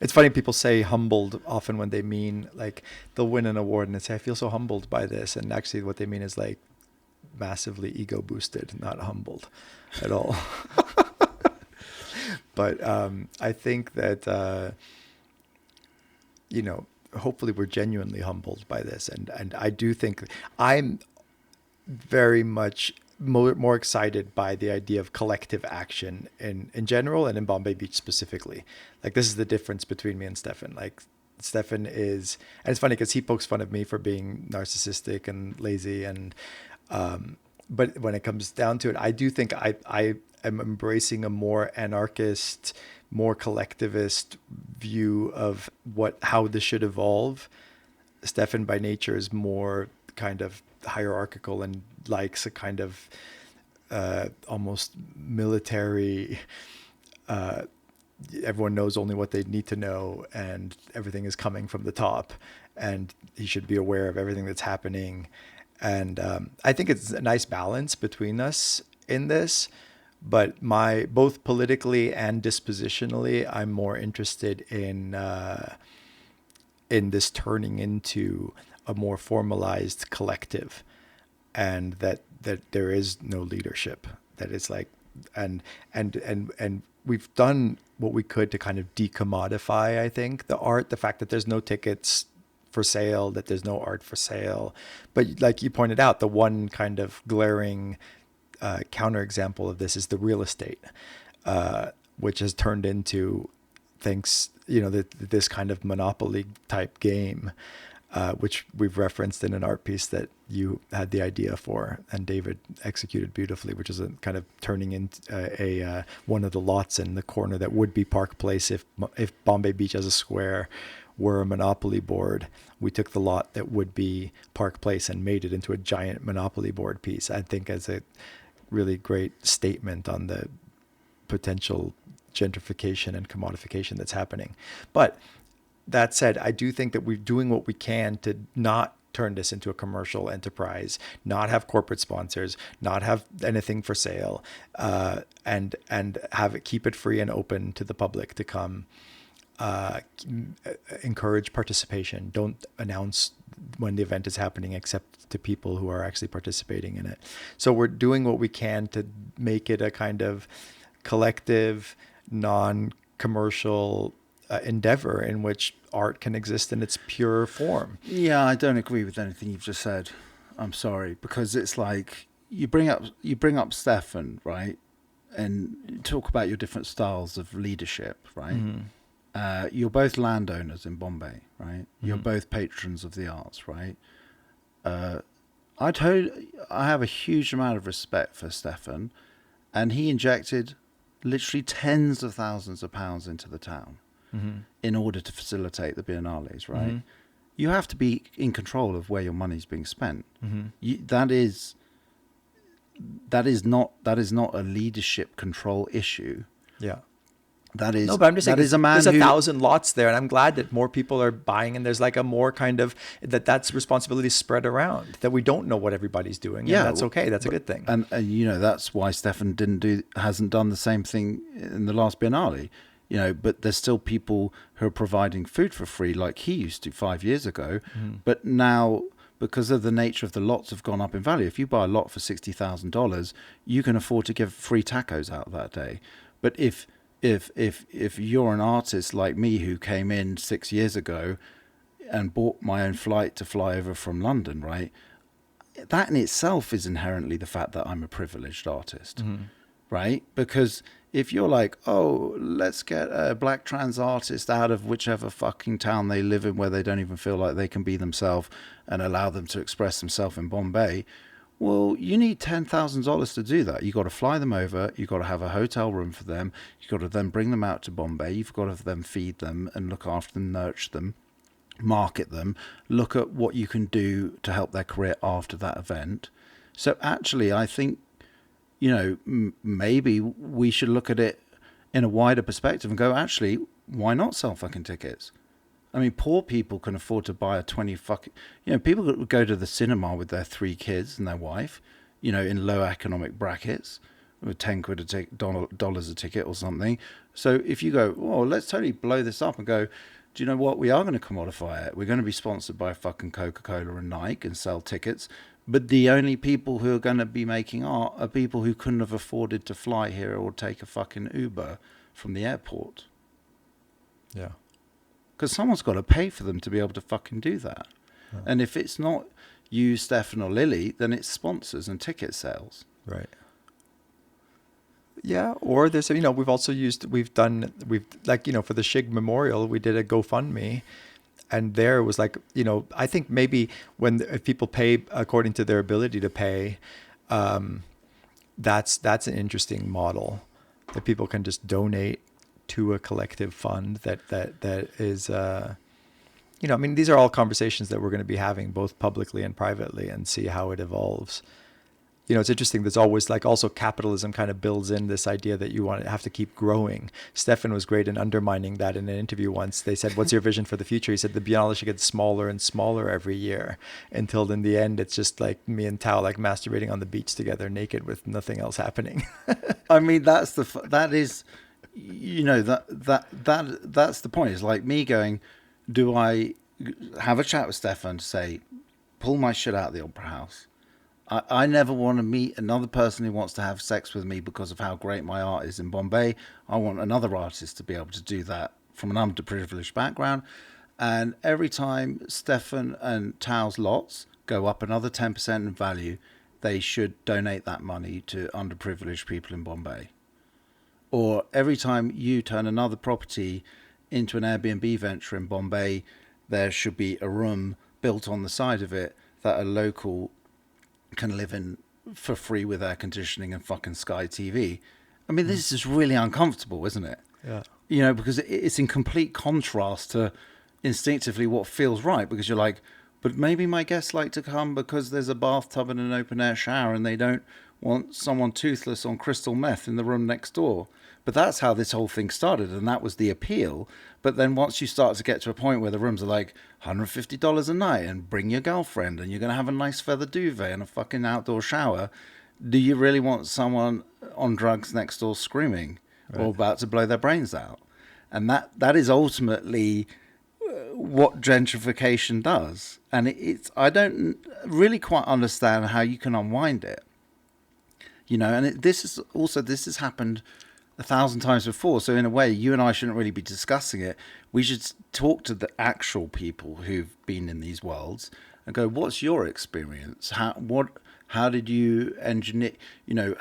It's funny, people say humbled often when they mean, like, they'll win an award and they say, I feel so humbled by this. And actually what they mean is, like, massively ego boosted, not humbled at all. But I think that, hopefully we're genuinely humbled by this. And I do think I'm very much more excited by the idea of collective action in general and in Bombay Beach specifically. Like, this is the difference between me and Stefan. Like, Stefan is, and it's funny because he pokes fun of me for being narcissistic and lazy, and but when it comes down to it, I do think I am embracing a more anarchist, more collectivist view of how this should evolve. Stefan by nature is more kind of hierarchical and likes a kind of almost military, everyone knows only what they need to know and everything is coming from the top and he should be aware of everything that's happening. And I think it's a nice balance between us in this, but both politically and dispositionally, I'm more interested in this turning into a more formalized collective, and that there is no leadership. That it's like, and we've done what we could to kind of decommodify, I think, the art, the fact that there's no tickets for sale, that there's no art for sale. But like you pointed out, the one kind of glaring counterexample of this is the real estate, which has turned into this kind of monopoly type game, which we've referenced in an art piece that you had the idea for and David executed beautifully, which is a kind of turning into one of the lots in the corner that would be Park Place if Bombay Beach as a square were a monopoly board. We took the lot that would be Park Place and made it into a giant monopoly board piece. I think as really great statement on the potential gentrification and commodification that's happening. But that said, I do think that we're doing what we can to not turn this into a commercial enterprise, not have corporate sponsors, not have anything for sale, and have it, keep it free and open to the public to come. Encourage participation. Don't announce when the event is happening except to people who are actually participating in it. So we're doing what we can to make it a kind of collective, non-commercial endeavor in which art can exist in its pure form. Yeah, I don't agree with anything you've just said. I'm sorry, because it's like you bring up Stefan, right, and talk about your different styles of leadership, right? Mm-hmm. You're both landowners in Bombay, right? Mm-hmm. You're both patrons of the arts, right? I have a huge amount of respect for Stefan, and he injected literally tens of thousands of pounds into the town. Mm-hmm. In order to facilitate the biennales, right? Mm-hmm. You have to be in control of where your money's being spent. Mm-hmm. That is not a leadership control issue. Yeah. That is, no, but I'm just saying is a man there's 1,000 lots there, and I'm glad that more people are buying, and there's like a more kind of that's responsibility spread around, that we don't know what everybody's doing. Yeah, and that's okay. That's a good thing. And you know, that's why Stefan hasn't done the same thing in the last Biennale. You know, but there's still people who are providing food for free like he used to 5 years ago. Mm-hmm. But now, because of the nature of the lots have gone up in value, if you buy a lot for $60,000, you can afford to give free tacos out that day. But if you're an artist like me who came in 6 years ago and bought my own flight to fly over from London, right? That in itself is inherently the fact that I'm a privileged artist, mm-hmm. right? Because if you're like, oh, let's get a black trans artist out of whichever fucking town they live in where they don't even feel like they can be themselves and allow them to express themselves in Bombay, well, you need $10,000 to do that. You've got to fly them over. You've got to have a hotel room for them. You've got to then bring them out to Bombay. You've got to then feed them and look after them, nurture them, market them, look at what you can do to help their career after that event. So actually, I think, you know, maybe we should look at it in a wider perspective and go, actually, why not sell fucking tickets? I mean, poor people can afford to buy a 20 fucking... You know, people that would go to the cinema with their 3 kids and their wife, you know, in low economic brackets, with 10 quid dollars a ticket or something. So if you go, oh, let's totally blow this up and go, do you know what? We are going to commodify it. We're going to be sponsored by fucking Coca-Cola and Nike and sell tickets. But the only people who are going to be making art are people who couldn't have afforded to fly here or take a fucking Uber from the airport. Yeah. Because someone's got to pay for them to be able to fucking do that. Yeah. And if it's not you, Stefan, or Lily, then it's sponsors and ticket sales. Right. Yeah, or there's, you know, we've like, you know, for the Shig Memorial, we did a GoFundMe. And there it was like, you know, I think maybe if people pay according to their ability to pay, that's an interesting model, that people can just donate to a collective fund that is, you know, I mean, these are all conversations that we're going to be having both publicly and privately, and see how it evolves. You know, it's interesting. There's always like also capitalism kind of builds in this idea that you have to keep growing. Stefan was great in undermining that in an interview once. They said, what's your vision for the future? He said the Biennale should get smaller and smaller every year until in the end, it's just like me and Tao like masturbating on the beach together naked with nothing else happening. I mean, that is, you know, that's the point. It's like me going, do I have a chat with Stefan to say, pull my shit out of the Opera House? I never want to meet another person who wants to have sex with me because of how great my art is in Bombay. I want another artist to be able to do that from an underprivileged background. And every time Stefan and Tao's lots go up another 10% in value, they should donate that money to underprivileged people in Bombay. Or every time you turn another property into an Airbnb venture in Bombay, there should be a room built on the side of it that a local can live in for free with air conditioning and fucking Sky TV. I mean, this is really uncomfortable, isn't it? Yeah. You know, because it's in complete contrast to instinctively what feels right, because you're like, but maybe my guests like to come because there's a bathtub and an open air shower and they don't want someone toothless on crystal meth in the room next door. But that's how this whole thing started, and that was the appeal. But then once you start to get to a point where the rooms are like $150 a night and bring your girlfriend and you're going to have a nice feather duvet and a fucking outdoor shower, do you really want someone on drugs next door screaming or about to blow their brains out? And that is ultimately what gentrification does. And I don't really quite understand how you can unwind it. You know, and this has happened 1,000 times before. So in a way, you and I shouldn't really be discussing it. We should talk to the actual people who've been in these worlds and go, what's your experience? How did you engineer, you know,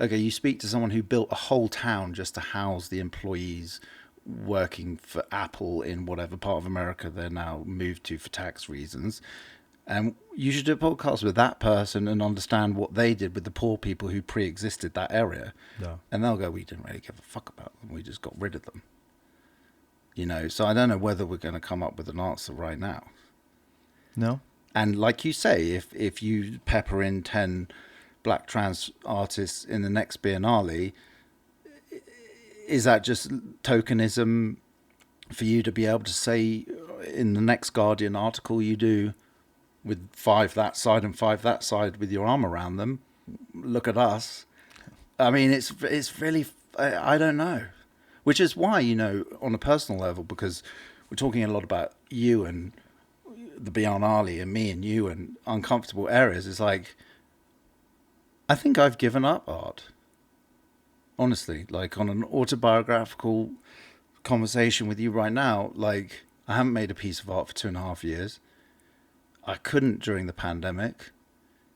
you speak to someone who built a whole town just to house the employees working for Apple in whatever part of America they're now moved to for tax reasons. And you should do a podcast with that person and understand what they did with the poor people who pre-existed that area. Yeah. And they'll go, we didn't really give a fuck about them. We just got rid of them. You know, so I don't know whether we're going to come up with an answer right now. No. And like you say, if you pepper in 10 black trans artists in the next Biennale, is that just tokenism for you to be able to say in the next Guardian article you do with 5 that side and 5 that side with your arm around them, look at us? I mean, it's really, I don't know. Which is why, you know, on a personal level, because we're talking a lot about you and the Biennale and me and you and uncomfortable areas. It's like, I think I've given up art. Honestly, like on an autobiographical conversation with you right now, like I haven't made a piece of art for 2.5 years. I couldn't during the pandemic.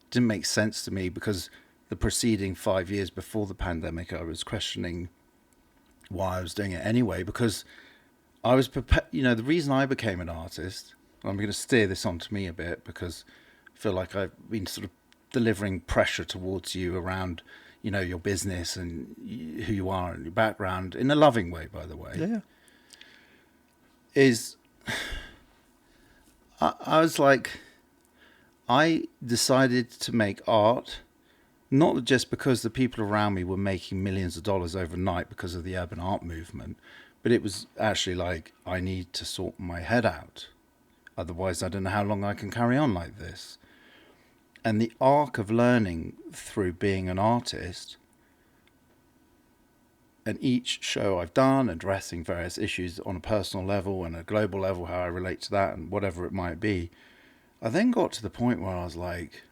It didn't make sense to me because the preceding 5 years before the pandemic, I was questioning why I was doing it anyway, because I was prepared. You know, the reason I became an artist, I'm going to steer this onto me a bit because I feel like I've been sort of delivering pressure towards you around, you know, your business and who you are and your background in a loving way, by the way. Yeah. Is I was like, I decided to make art, not just because the people around me were making millions of dollars overnight because of the urban art movement, but it was actually like, I need to sort my head out. Otherwise, I don't know how long I can carry on like this. And the arc of learning through being an artist, and each show I've done, addressing various issues on a personal level and a global level, how I relate to that and whatever it might be, I then got to the point where I was like,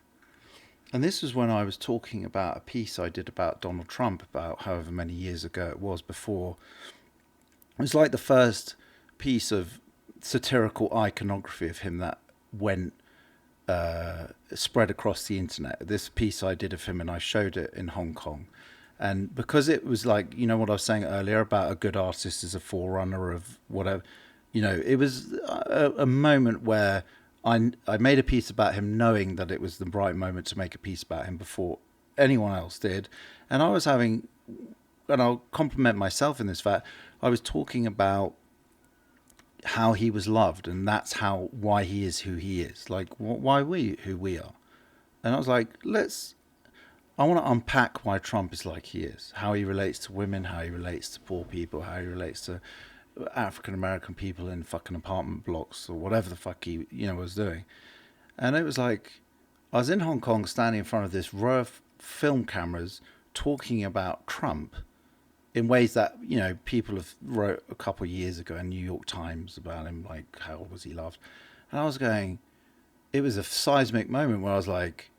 and this was when I was talking about a piece I did about Donald Trump about however many years ago it was before. It was like the first piece of satirical iconography of him that went spread across the internet. This piece I did of him, and I showed it in Hong Kong. And because it was like, you know what I was saying earlier about a good artist is a forerunner of whatever, you know, it was a moment where I made a piece about him knowing that it was the right moment to make a piece about him before anyone else did. And I was having, and I'll compliment myself in this fact, I was talking about how he was loved, and that's why he is who he is, like why we who we are. And I was like, I want to unpack why Trump is like he is, how he relates to women, how he relates to poor people, how he relates to African American people in fucking apartment blocks or whatever the fuck he, you know, was doing. And it was like, I was in Hong Kong standing in front of this row of film cameras talking about Trump in ways that, you know, people have wrote a couple of years ago in New York Times about him, like how was he loved. And I was going, it was a seismic moment where I was like,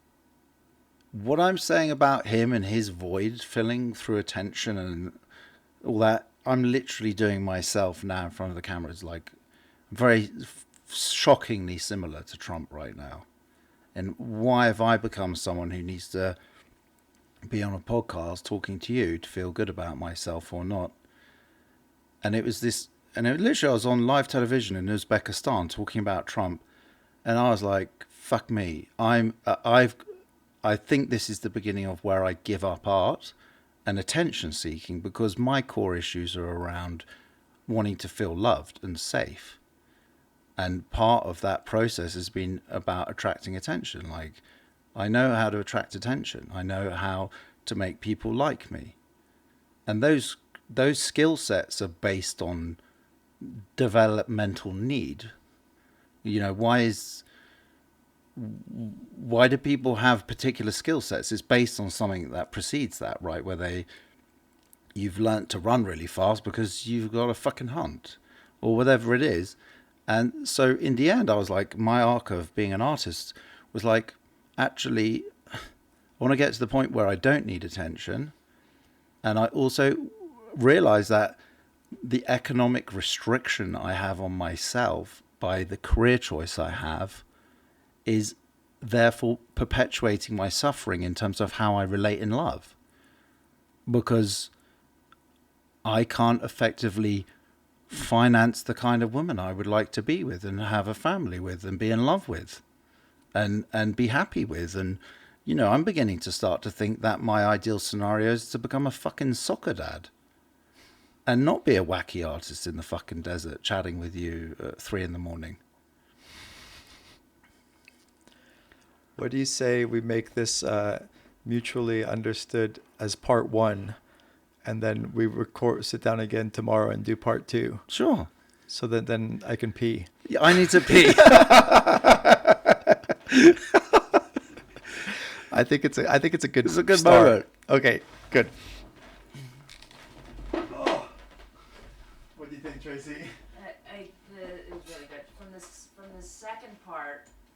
what I'm saying about him and his void filling through attention and all that, I'm literally doing myself now in front of the cameras, like very shockingly similar to Trump right now. And why have I become someone who needs to be on a podcast talking to you to feel good about myself or not? And it was this, and it literally, I was on live television in Uzbekistan talking about Trump, and I was like, fuck me, I think this is the beginning of where I give up art and attention seeking, because my core issues are around wanting to feel loved and safe. And part of that process has been about attracting attention. Like, I know how to attract attention. I know how to make people like me. And those skill sets are based on developmental need. You know, why do people have particular skill sets? It's based on something that precedes that, right? Where you've learnt to run really fast because you've got a fucking hunt or whatever it is. And so in the end, I was like, my arc of being an artist was like, actually, I want to get to the point where I don't need attention. And I also realize that the economic restriction I have on myself by the career choice I have is therefore perpetuating my suffering in terms of how I relate in love. Because I can't effectively finance the kind of woman I would like to be with and have a family with and be in love with and be happy with. And, you know, I'm beginning to start to think that my ideal scenario is to become a fucking soccer dad and not be a wacky artist in the fucking desert chatting with you at 3 a.m. What do you say we make this mutually understood as part 1, and then we sit down again tomorrow and do part 2? Sure. So that then I can pee. Yeah, I need to pee. I think it's a good It's a good start. moment. Okay, good.